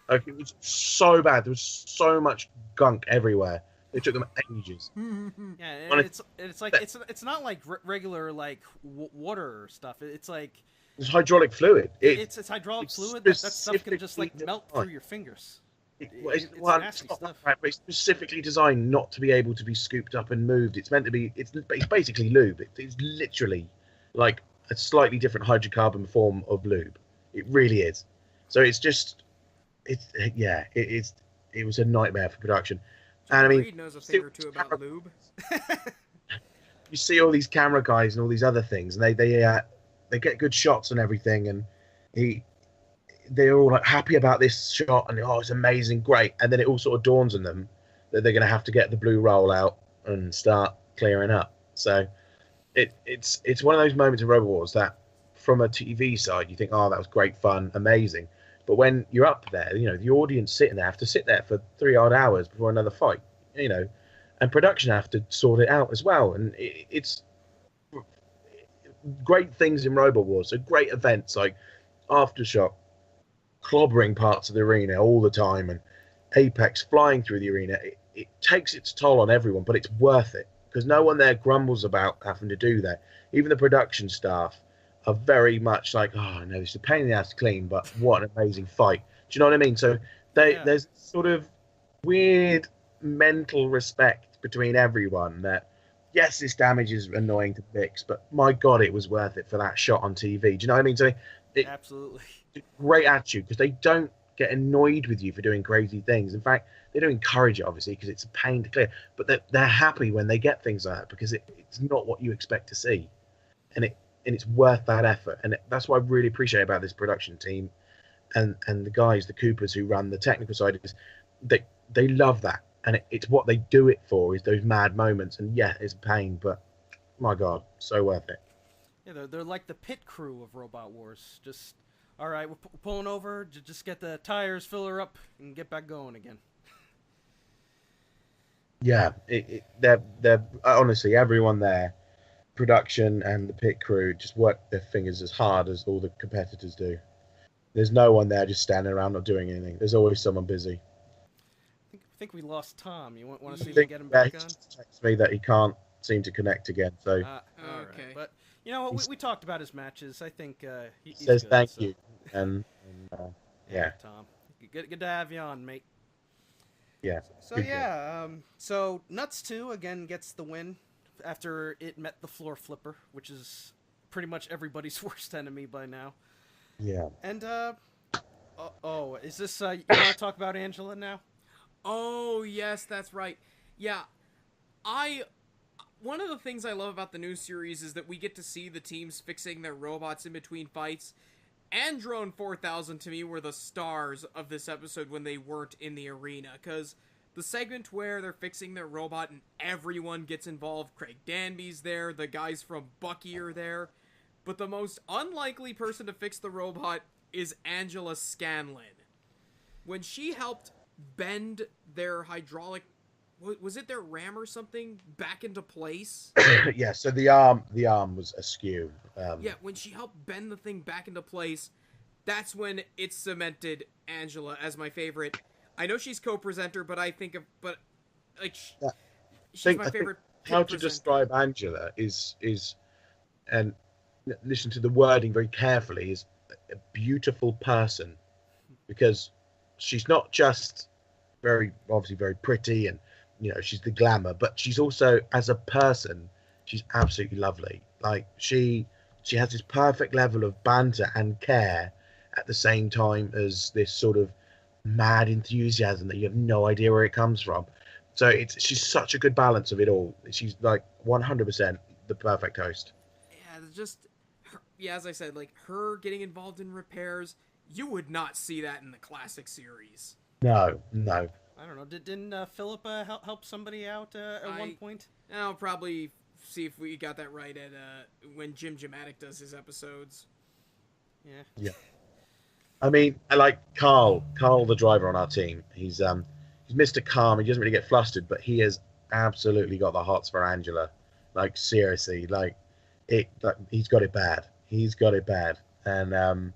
Like it was so bad. There was so much gunk everywhere. It took them ages. Yeah, and it's like it's not like regular like water stuff. It's like it's hydraulic fluid. It's hydraulic fluid. That stuff can just like melt through your fingers. It's nasty stuff. Right, but it's specifically designed not to be able to be scooped up and moved. It's meant to be. It's basically lube. It's literally like a slightly different hydrocarbon form of lube. It really is. So it's just, it was a nightmare for production. And I mean, Reed knows a thing or two about lube. You see all these camera guys and all these other things, and they get good shots and everything, and they're all like happy about this shot, and it's amazing, great, and then it all sort of dawns on them that they're going to have to get the blue roll out and start clearing up. So it's one of those moments in Robo Wars that, from a TV side, you think, oh, that was great fun, amazing, but when you're up there, you know, the audience sitting there have to sit there for 3 odd hours before another fight, you know, and production have to sort it out as well, and it's great things in Robo Wars. So great events like Aftershock clobbering parts of the arena all the time, and Apex flying through the arena. It takes its toll on everyone, but it's worth it because no one there grumbles about having to do that. Even the production staff are very much like, oh no, this is a pain in the ass to clean, but what an amazing fight. Do you know what I mean? So there's sort of weird mental respect between everyone that, yes, this damage is annoying to fix, but my God, it was worth it for that shot on TV. Do you know what I mean? So absolutely. Great attitude because they don't get annoyed with you for doing crazy things. In fact, they don't encourage it, obviously, because it's a pain to clear. But they're happy when they get things like that because it's not what you expect to see. And it's worth that effort. And that's what I really appreciate about this production team and the guys, the Coopers who run the technical side, is they love that. And it's what they do it for, is those mad moments. And yeah, it's a pain, but my God, so worth it. Yeah, they're like the pit crew of Robot Wars. Just, all right, we're pulling over, just get the tires, fill her up, and get back going again. Yeah, they're honestly, everyone there, production and the pit crew, just work their fingers as hard as all the competitors do. There's no one there just standing around not doing anything. There's always someone busy. I think we lost Tom. You want to see if we can get him back on? He just texted me that he can't seem to connect again. So okay. All right. But you know, we talked about his matches. I think he says good, thank you, and yeah, Tom, good to have you on, mate. Yeah. So yeah, so Nuts 2 again gets the win after it met the floor flipper, which is pretty much everybody's worst enemy by now. Yeah. And is this you want to talk about Angela now? Oh yes, that's right. Yeah, one of the things I love about the new series is that we get to see the teams fixing their robots in between fights. Androne 4000 to me were the stars of this episode when they weren't in the arena, because the segment where they're fixing their robot and everyone gets involved, Craig Danby's there, the guys from Bucky are there, but the most unlikely person to fix the robot is Angela Scanlon. When she helped bend their hydraulic, was it their ram or something, back into place? Yeah, so the arm was askew. Yeah, when she helped bend the thing back into place, that's when it cemented Angela as my favorite. I know she's co-presenter, but she's my favorite. How to describe Angela is, and listen to the wording very carefully, is a beautiful person, because she's not just obviously very pretty and, you know, she's the glamour, but she's also, as a person, she's absolutely lovely. Like she has this perfect level of banter and care at the same time as this sort of mad enthusiasm that you have no idea where it comes from. So she's such a good balance of it all. She's like 100% the perfect host. Yeah, just yeah, as I said, like her getting involved in repairs, you would not see that in the classic series. No, no. I don't know. Didn't Philippa help somebody out at one point? I'll probably see if we got that right at when Jim Jamatic does his episodes. Yeah. I mean, I like Carl, the driver on our team. He's Mr. Calm. He doesn't really get flustered, but he has absolutely got the hots for Angela. Like seriously, he's got it bad. He's got it bad. And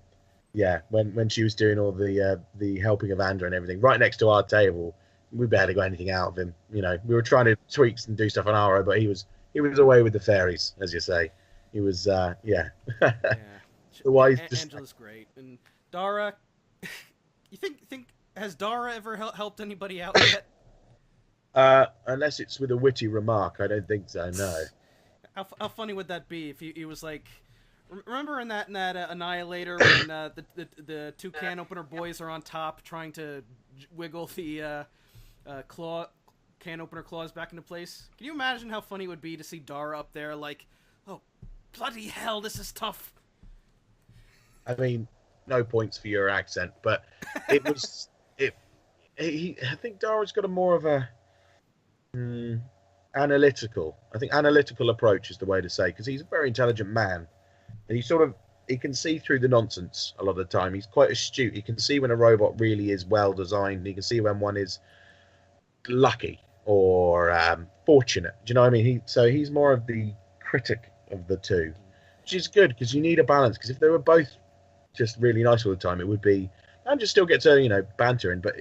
yeah, when she was doing all the helping of Andrew and everything, right next to our table, we barely got anything out of him. You know, we were trying to tweak and do stuff on our own, but he was away with the fairies, as you say. He was yeah. Yeah. Angela's great, and Dara. You think has Dara ever helped anybody out yet? Unless it's with a witty remark, I don't think so. No. How funny would that be if he was like, remember in that Annihilator when the two can opener boys are on top trying to wiggle the can opener claws back into place? Can you imagine how funny it would be to see Dara up there like, oh bloody hell, this is tough. I mean, no points for your accent, but it was I think Dara's got a more of a analytical approach is the way to say, because he's a very intelligent man, and he can see through the nonsense a lot of the time. He's quite astute. He can see when a robot really is well designed. He can see when one is lucky or fortunate. Do you know what I mean? He's more of the critic of the two, which is good because you need a balance. Because if they were both just really nice all the time, it would be, and just still get to banter in, but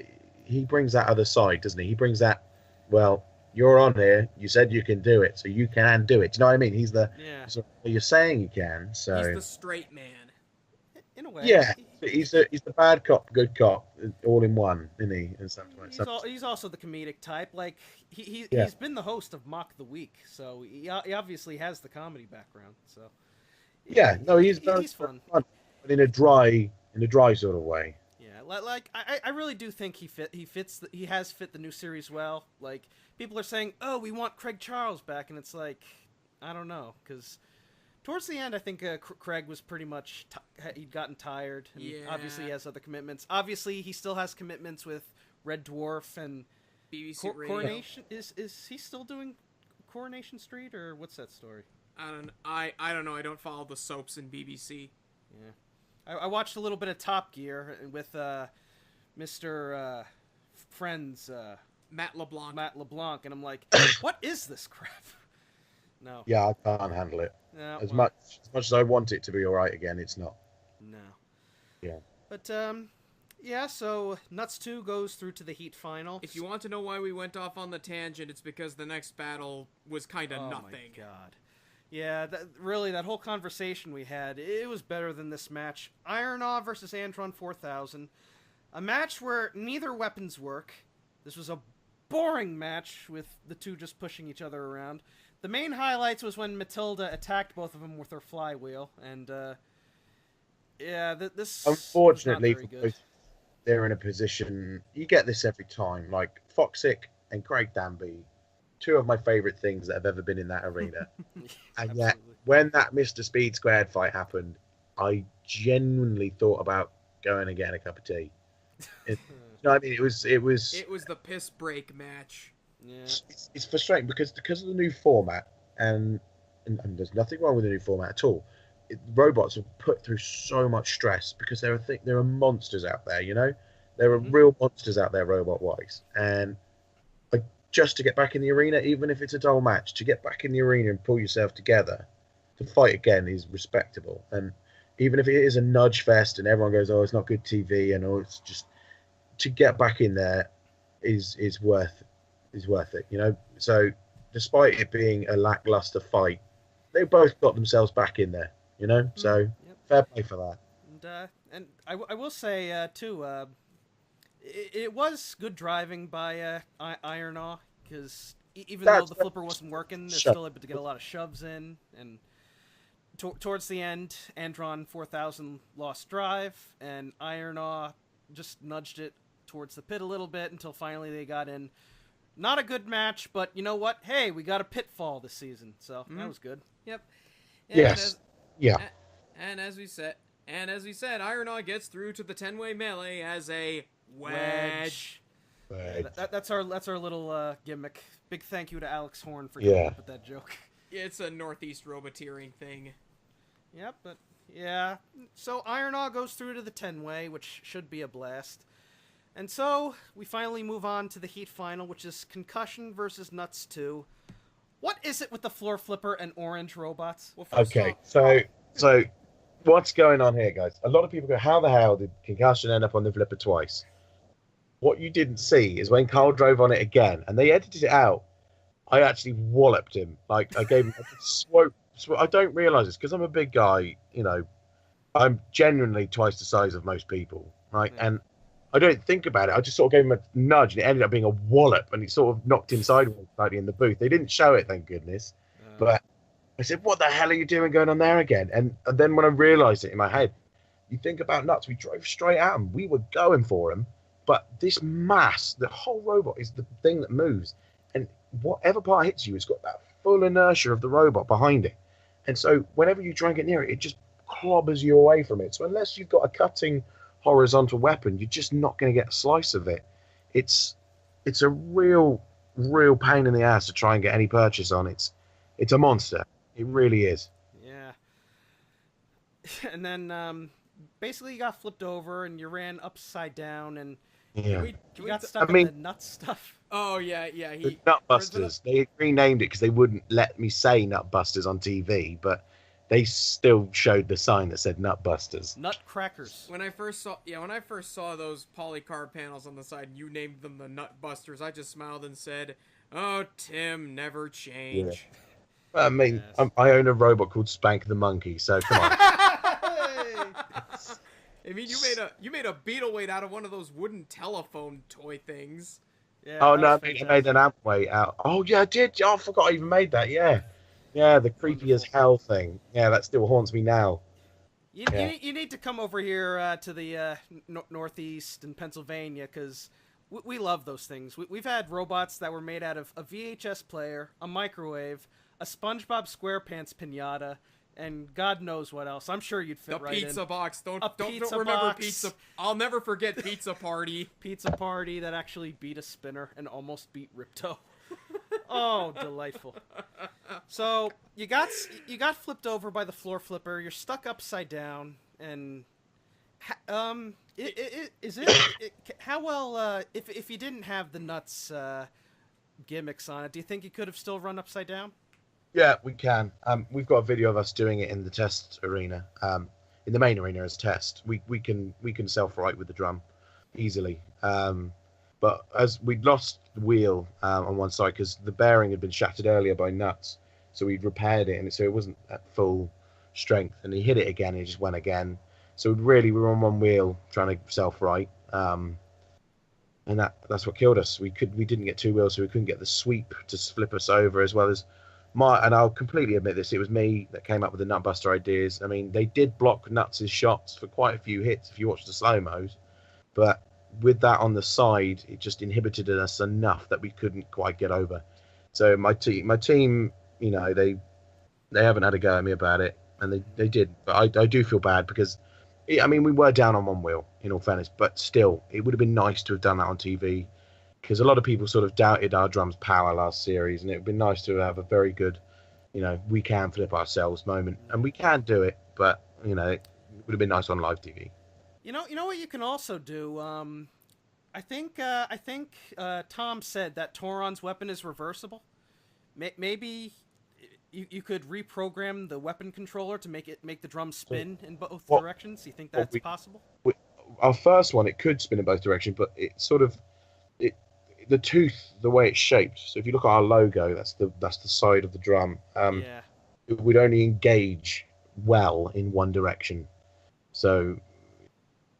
he brings that other side, doesn't he? He brings that, well, you're on here, you said you can do it, so you can do it. Do you know what I mean? He's the you're saying you can, so he's the straight man in a way. Yeah, he's the bad cop, good cop, all in one, isn't he? In some way. He's also the comedic type. Like he's been the host of Mock the Week, so he obviously has the comedy background. So yeah, no, he's fun, but in a dry sort of way. Yeah, like I really do think he has fit the new series well. Like people are saying, oh, we want Craig Charles back, and it's like, I don't know, because towards the end, I think Craig was pretty much he'd gotten tired. And obviously, he has other commitments. Obviously, he still has commitments with Red Dwarf and BBC Radio. Coronation. Is he still doing Coronation Street, or what's that story? I don't know. I don't follow the soaps in BBC. Yeah. I watched a little bit of Top Gear with Mr. Friends Matt LeBlanc, and I'm like, what is this crap? No. Yeah, I can't handle it. As much as I want it to be all right again, it's not. No. Yeah. But yeah. So Nuts 2 goes through to the Heat final. If you want to know why we went off on the tangent, it's because the next battle was kind of nothing. Oh my god. Yeah, that whole conversation we had, it was better than this match. Ironaw versus Andron 4000. A match where neither weapons work. This was a boring match with the two just pushing each other around. The main highlights was when Matilda attacked both of them with her flywheel, and yeah, this. Unfortunately, they're in a position. You get this every time. Like Foxick and Craig Danby, two of my favorite things that have ever been in that arena. And yet, when that Mr. Speed Squared fight happened, I genuinely thought about going and getting a cup of tea. You know what I mean? It was the piss break match. Yeah. It's frustrating because of the new format, and there's nothing wrong with the new format at all. Robots are put through so much stress because there are monsters out there. There are real monsters out there, robot-wise, and just to get back in the arena, even if it's a dull match, to get back in the arena and pull yourself together to fight again is respectable. And even if it is a nudge fest and everyone goes, oh, it's not good TV, and it's just, to get back in there is worth it. So despite it being a lackluster fight, they both got themselves back in there. So fair play for that. And I will say too. It was good driving by Ironaw, because Even though the flipper wasn't working, they're still able to get a lot of shoves in. And towards the end, Andron 4000 lost drive, and Ironaw just nudged it towards the pit a little bit until finally they got in. Not a good match, but you know what? Hey, we got a pitfall this season, so that was good. Yep. Yes. And as we said, Ironaw gets through to the 10-way melee as a wedge. That's our little gimmick. Big thank you to Alex Horn for coming up with that joke. It's a Northeast roboteering thing. Yep, but yeah. So Ironaw goes through to the 10-way, which should be a blast. And so we finally move on to the Heat final, which is Concussion versus Nuts 2. What is it with the floor flipper and orange robots? Well, so what's going on here, guys? A lot of people go, how the hell did Concussion end up on the flipper twice? What you didn't see is when Carl drove on it again, and they edited it out, I actually walloped him. Like, I gave him a swope. I don't realise this, because I'm a big guy, you know, I'm genuinely twice the size of most people, right? Yeah. And I don't think about it. I just sort of gave him a nudge, and it ended up being a wallop, and he sort of knocked him sideways slightly in the booth. They didn't show it, thank goodness. But I said, what the hell are you doing going on there again? And then when I realised it in my head, you think about Nuts, we drove straight at him. We were going for him. But this mass, the whole robot is the thing that moves. And whatever part hits you, it's got that full inertia of the robot behind it. And so whenever you try and get near it, it just clobbers you away from it. So unless you've got a cutting horizontal weapon, you're just not going to get a slice of it. It's a real pain in the ass to try and get any purchase on. It's a monster. It really is. Yeah. And then basically you got flipped over and you ran upside down and you got stuck in the nut stuff. Oh, yeah. The Nutbusters. They renamed it because they wouldn't let me say Nutbusters on TV, but they still showed the sign that said Nutbusters. Nutcrackers. When I first saw those polycarb panels on the side, you named them the Nutbusters. I just smiled and said, "Oh, Tim, never change." Yeah. I mean, yes. I own a robot called Spank the Monkey, so come on. I mean, you made a beetle weight out of one of those wooden telephone toy things. Yeah, oh no, I made an amp weight out. Oh yeah, I did. Oh, I forgot I even made that. Yeah, the creepy as hell thing. Yeah, that still haunts me now. You need to come over here to the Northeast in Pennsylvania because we love those things. We've had robots that were made out of a VHS player, a microwave, a SpongeBob SquarePants piñata, and God knows what else. I'm sure you'd fit right in. The pizza box. Don't pizza remember box. pizza. I'll never forget Pizza Party. Pizza Party that actually beat a spinner and almost beat Ripto. Oh, delightful. So you got flipped over by the floor flipper. You're stuck upside down, and how well if you didn't have the Nuts gimmicks on it, do you think you could have still run upside down? Yeah, we can. We've got a video of us doing it in the test arena, in the main arena as test. We can self-right with the drum easily. But as we'd lost the wheel on one side because the bearing had been shattered earlier by Nuts, so we'd repaired it, and so it wasn't at full strength. And he hit it again, and it just went again. So we were on one wheel trying to self-right, and that's what killed us. We didn't get two wheels, so we couldn't get the sweep to flip us over as well as. And I'll completely admit this, it was me that came up with the Nutbuster ideas. I mean, they did block Nuts' shots for quite a few hits if you watch the slow-mos, but with that on the side, it just inhibited us enough that we couldn't quite get over. So my team, you know, they haven't had a go at me about it, and they did. But I do feel bad because, I mean, we were down on one wheel, in all fairness, but still, it would have been nice to have done that on TV. Because a lot of people sort of doubted our drum's power last series, and it would be nice to have a very good, you know, we can flip ourselves moment, and we can do it, but you know, it would have been nice on live TV. You know what you can also do. I think Tom said that Tauron's weapon is reversible. Maybe you could reprogram the weapon controller to make the drum spin in both directions. Do you think that's possible? Our first one, it could spin in both directions, but it sort of the tooth, the way it's shaped. So if you look at our logo, that's the side of the drum. It would only engage well in one direction. So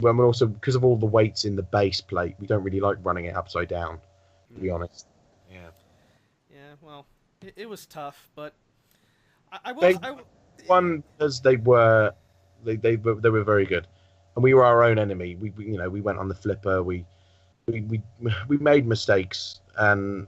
when we're also, because of all the weights in the base plate, we don't really like running it upside down, to be honest. Yeah, well, it was tough, but I They won because they were very good, and we were our own enemy. We went on the flipper. We made mistakes, and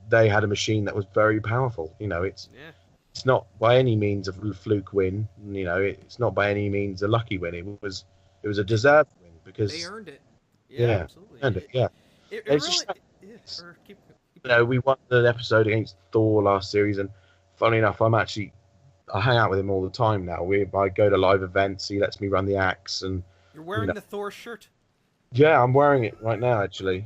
they had a machine that was very powerful. It's not by any means a fluke win. It's not by any means a lucky win. It was a deserved win because they earned it. Yeah, absolutely. Earned it. Yeah. It It's really. just- Keep we won the episode against Thor last series, and funny enough, I hang out with him all the time now. I go to live events. He lets me run the axe, and You're wearing the Thor shirt. yeah, I'm wearing it right now actually.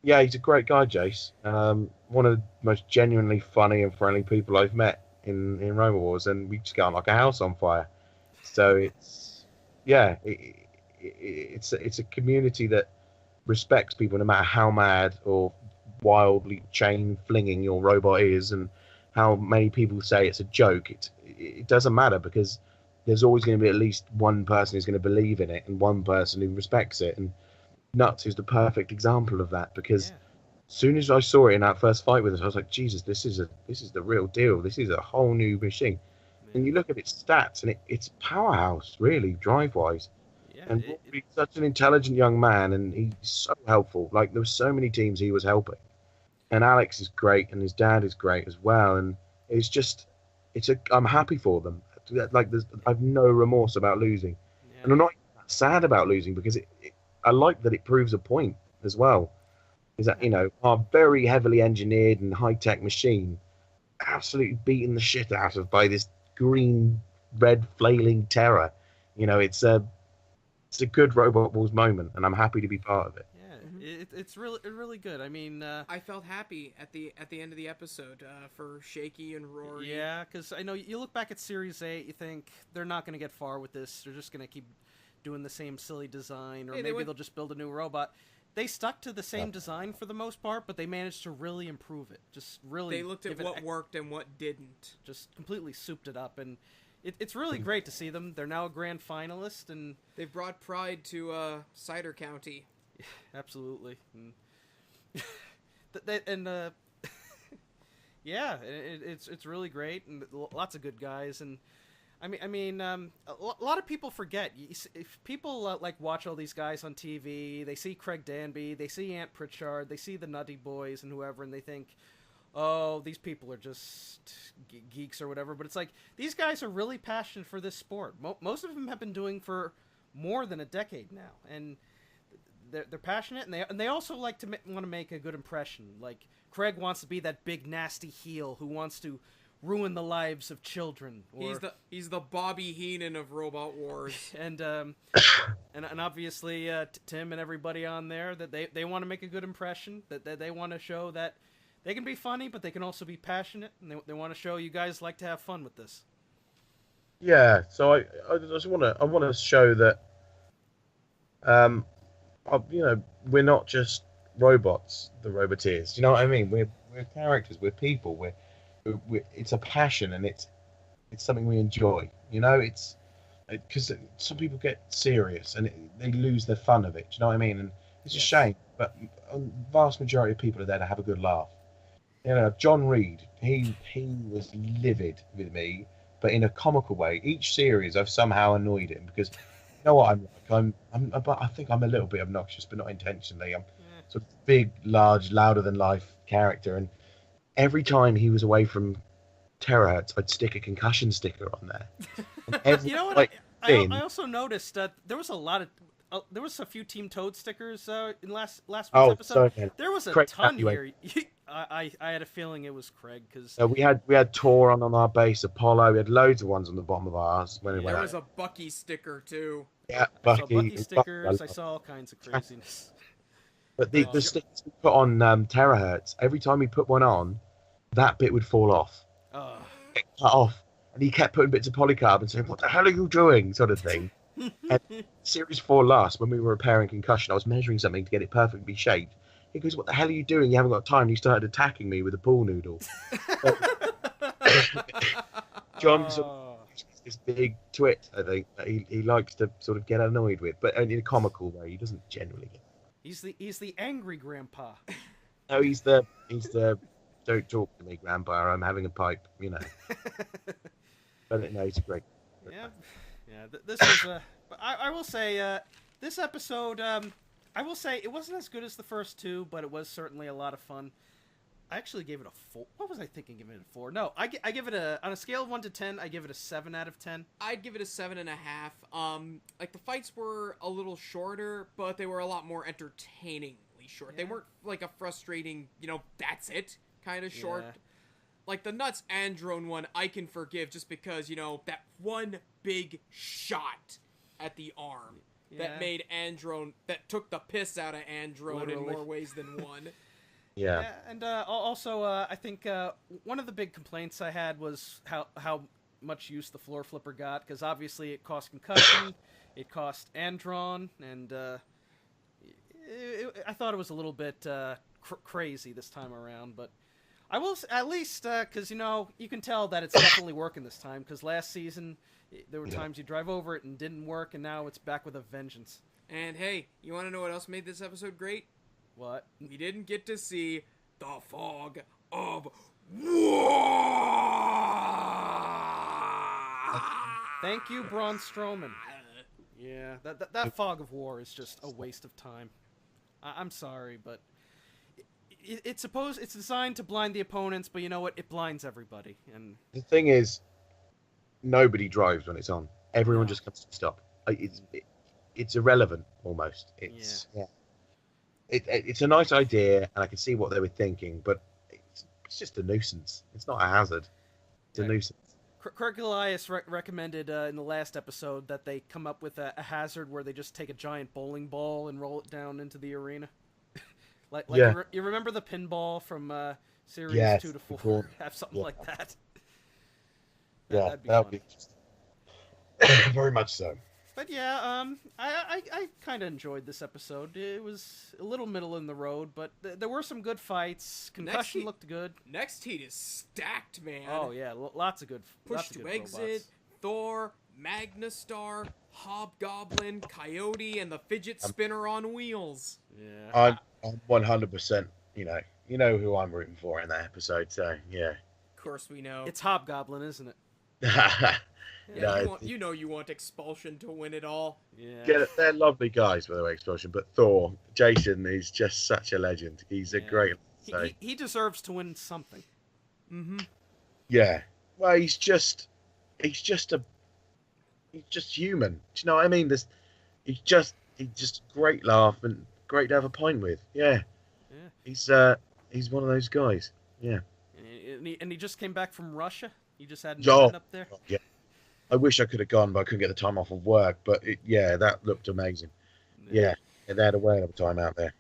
Yeah, he's a great guy, Jace. One of the most genuinely funny and friendly people I've met in Robot Wars, and we just got on like a house on fire. So it's a community that respects people no matter how mad or wildly chain flinging your robot is, and how many people say it's a joke. It doesn't matter, because there's always going to be at least one person who's going to believe in it and one person who respects it. And Nuts is the perfect example of that, because as soon as I saw it in that first fight with us, I was like, Jesus, this is the real deal. This is a whole new machine. And you look at its stats, and it's powerhouse, really, drive-wise. Yeah, And he's such an intelligent young man, and he's so helpful. Like, there were so many teams he was helping. And Alex is great, and his dad is great as well. And I'm happy for them. Like, I've no remorse about losing. yeah. And I'm not sad about losing, because I like that it proves a point as well. Is that, our very heavily engineered and high-tech machine absolutely beaten the shit out of by this green, red, flailing terror. It's a good Robot Wars moment, and I'm happy to be part of it. Yeah, it's really good. I mean, I felt happy at the end of the episode for Shaky and Rory. Yeah, because I know you look back at Series 8, you think they're not going to get far with this. They're just going to keep doing the same silly design, or maybe they'll just build a new robot. They stuck to the same design for the most part, but they managed to really improve it. Just really, they looked at what worked and what didn't. Just completely souped it up, and it's really great to see them. They're now a grand finalist, and they've brought pride to Cider County. Absolutely. And yeah, it's really great, and lots of good guys. And I mean, a lot of people forget. If people watch all these guys on TV, they see Craig Danby, they see Ant Pritchard, they see the Nutty Boys and whoever, and they think, oh, these people are just geeks or whatever. But it's like, these guys are really passionate for this sport. Most of them have been doing for more than a decade now, and they're passionate, and they also like to want to make a good impression. Like, Craig wants to be that big nasty heel who wants to ruin the lives of children. He's the Bobby Heenan of Robot Wars. And obviously Tim and everybody on there, that they want to make a good impression, that they want to show that they can be funny, but they can also be passionate, and they want to show you guys like to have fun with this. Yeah, so I just want to show that we're not just robots, the Roboteers. You know what I mean? We're characters, we're people, it's a passion, and it's something we enjoy. It's because some people get serious and they lose their fun of it. Do you know what I mean? And it's a shame, but a vast majority of people are there to have a good laugh. John Reed, he was livid with me, but in a comical way. Each series, I've somehow annoyed him, because you know what I'm like. I think I'm a little bit obnoxious, but not intentionally. I'm sort of big, large, louder than life character, and every time he was away from Terahertz, I'd stick a Concussion sticker on there. You know what? I also noticed that there was a few Team Toad stickers in last week's episode. Sorry, there was a Craig ton anyway. here. I had a feeling it was Craig, because we had Tauron on our base, Apollo. We had loads of ones on the bottom of ours when it went There out. was a Bucky sticker too. Yeah, I saw Bucky stickers. I saw all kinds of craziness. But the stickers we put on Terahertz, every time he put one on, that bit would fall off. It cut off. And he kept putting bits of polycarb and saying, "What the hell are you doing?" sort of thing. And Series 4 last, when we were repairing Concussion, I was measuring something to get it perfectly shaped. He goes, "What the hell are you doing? You haven't got time." And he started attacking me with a pool noodle. John's this big twit, I think, that he likes to sort of get annoyed with, but in a comical way. He doesn't generally get. He's the angry grandpa. No, he's the Don't talk to me, Grandpa. I'm having a pipe, you know. But no, it's great. Yeah, yeah. This was I will say this episode. I will say it wasn't as good as the first two, but it was certainly a lot of fun. I actually gave it a 4. What was I thinking? Giving it a 4? No, I give it on a scale of 1 to 10. I give it a 7 out of 10. I'd give it a 7.5. Like the fights were a little shorter, but they were a lot more entertainingly short. Yeah. They weren't like a frustrating, that's it kind of short. Yeah. Like the Nuts Androne one, I can forgive just because that one big shot at the arm that made Androne, that took the piss out of Androne Literally. in more ways than one. Yeah. And also, I think one of the big complaints I had was how much use the floor flipper got, because obviously it cost Concussion, it cost Andron, and I thought it was a little bit crazy this time around. But I will at least, because you can tell that it's definitely working this time, because last season there were times you drive over it and didn't work, and now it's back with a vengeance. And hey, you want to know what else made this episode great? What? We didn't get to see the fog of war. Thank you, Braun Strowman. Yeah, that fog of war is just a waste of time. I'm sorry, but it's designed to blind the opponents, but you know what? It blinds everybody. And The thing is, nobody drives when it's on. Everyone just comes to stop. It's irrelevant almost. It's a nice idea, and I can see what they were thinking, but it's just a nuisance. It's not a hazard. It's a nuisance. Craig Elias recommended in the last episode that they come up with a hazard where they just take a giant bowling ball and roll it down into the arena. You remember the pinball from series 2 to 4? Cool. Have something like that. That would be very much so. But yeah, I kind of enjoyed this episode. It was a little middle in the road, but there were some good fights. Concussion looked good. Next heat is stacked, man. Oh yeah, lots of good. Push to Exit, robots. Thor, Magnastar, Hobgoblin, Coyote, and the fidget spinner on wheels. Yeah. I'm 100%. You know who I'm rooting for in that episode. So yeah. Of course we know. It's Hobgoblin, isn't it? You want Expulsion to win it all. Yeah. They're lovely guys, by the way, Expulsion. But Thor, Jason, is just such a legend. He's a great. He deserves to win something. Mm-hmm. Yeah. Well, he's just human. Do you know what I mean? He's just great laugh and great to have a pint with. Yeah. Yeah. He's one of those guys. Yeah. And he just came back from Russia. You just had an event up there. Yeah. I wish I could have gone, but I couldn't get the time off of work. But that looked amazing. Yeah. They had a whale of a time out there.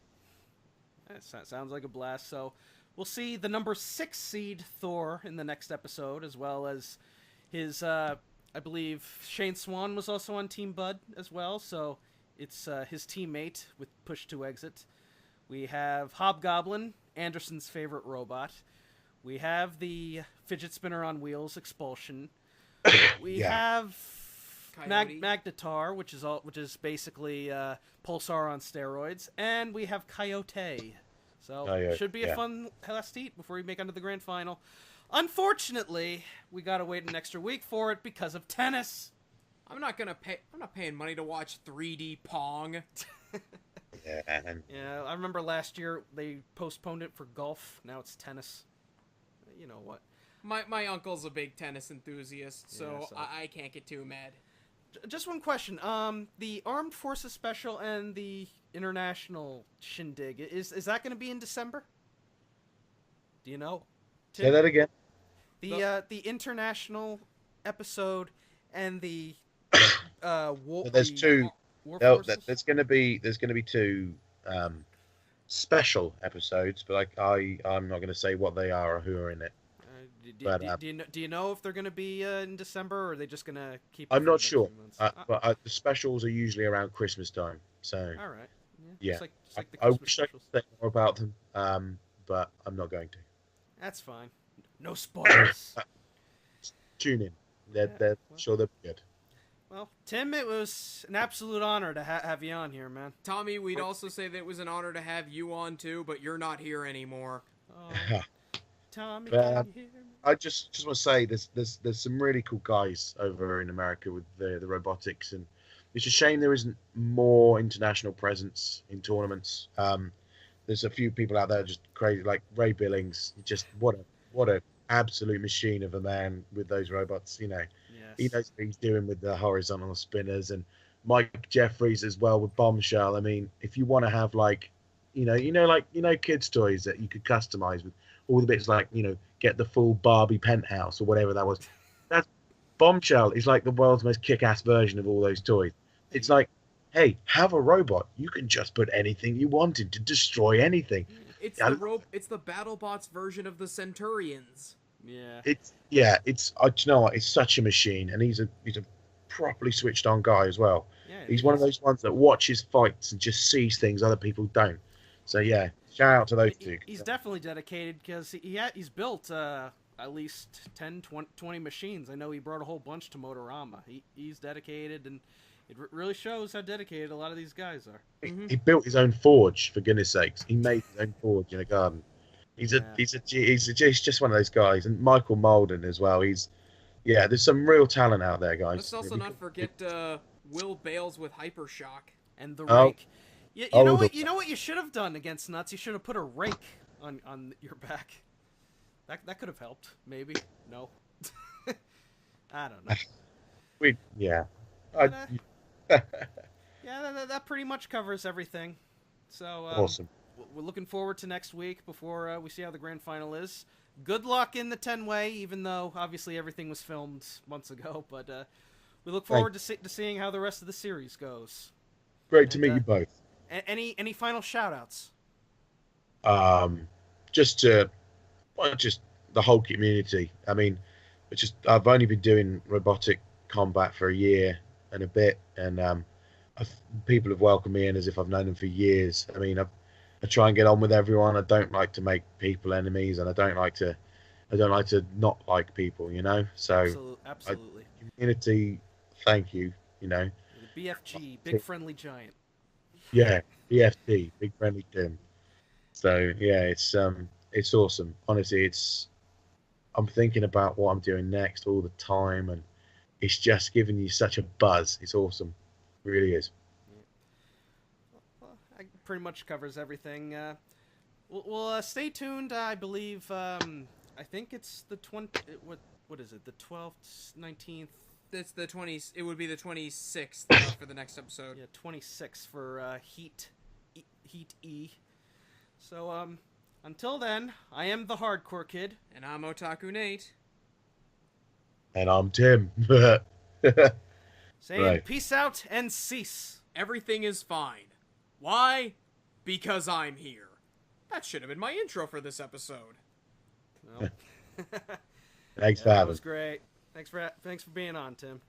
That sounds like a blast. So we'll see the number 6 seed Thor in the next episode, as well as his, I believe Shane Swan was also on Team Bud as well. So it's his teammate with Push to Exit. We have Hobgoblin, Anderson's favorite robot. We have the fidget spinner on wheels, Expulsion. We have Magnetar, which is basically Pulsar on steroids, and we have Coyote. So should be a fun last heat before we make it to the grand final. Unfortunately, we gotta wait an extra week for it because of tennis. I'm not paying money to watch 3D Pong. Yeah, I remember last year they postponed it for golf. Now it's tennis. You know what? My uncle's a big tennis enthusiast, so I can't get too mad. Just one question. The Armed Forces Special and the International Shindig, is that going to be in December? Do you know? Tim? Say that again. The international episode and the war. There's two. War There's going to be 2 special episodes, but I'm not going to say what they are or who are in it. Do you know if they're going to be in December, or are they just going to keep? I'm not sure. But the specials are usually around Christmas time. So all right. Yeah. Just like the I Christmas wish I could specials. say more about them, but I'm not going to. That's fine. No spoilers. Tune in. They're sure they'll be good. Well, Tim, it was an absolute honor to have you on here, man. Tommy, we'd also say that it was an honor to have you on too, but you're not here anymore. Oh. Tommy, But, can you hear me? I just want to say there's some really cool guys over in America with the robotics, and it's a shame there isn't more international presence in tournaments. There's a few people out there just crazy, like Ray Billings. Just what a absolute machine of a man with those robots. You know, he Yes. knows what he's doing with the horizontal spinners, and Mike Jeffries as well with Bombshell. I mean, if you want to have like, kids' toys that you could customize with all the bits, like get the full Barbie penthouse or whatever that was. That's Bombshell is like the world's most kick-ass version of all those toys. It's like, hey, have a robot. You can just put anything you wanted to destroy anything. It's I- it's the BattleBots version of the Centurions. Yeah. do you know what? It's such a machine, and he's a properly switched on guy as well. Yeah. He's one of those ones that watches fights and just sees things other people don't. So yeah, shout out to those two. He's definitely dedicated because he's built at least 10, 20 machines. I know he brought a whole bunch to Motorama. He's dedicated, and it really shows how dedicated a lot of these guys are. He built his own forge, for goodness sakes. He made his own forge in a garden. He's just one of those guys. And Michael Malden as well. There's some real talent out there, guys. Let's also not forget Will Bales with Hypershock. And the Oh. rake. You know what? You know what you should have done against Nuts? You should have put a rake on your back. That could have helped. Maybe. No. I don't know. Yeah, that pretty much covers everything. So awesome. We're looking forward to next week before we see how the grand final is. Good luck in the 10-way, even though obviously everything was filmed months ago. But we look forward to seeing how the rest of the series goes. Great to meet you both. Any final shout-outs? Just the whole community. I mean, I've only been doing robotic combat for a year and a bit, and people have welcomed me in as if I've known them for years. I mean, I try and get on with everyone. I don't like to make people enemies, and I don't like to not like people. So Absolutely. Community, thank you. The BFG, Big Friendly Giant. Yeah, BFT, Big Friendly Tim. So yeah, it's awesome. Honestly, I'm thinking about what I'm doing next all the time, and it's just giving you such a buzz. It's awesome, it really is. Well, that pretty much covers everything. Well, stay tuned. I believe I think it's the 20. What is it? The 12th, 19th. It's the 20s. It would be the 26th for the next episode. Yeah, 26 for Heat E. So until then, I am the Hardcore Kid, And I'm Otaku Nate. And I'm Tim. saying Right. peace out and cease. Everything is fine. Why? Because I'm here. That should have been my intro for this episode. Well, Thanks for that having. was great. Thanks for being on, Tim.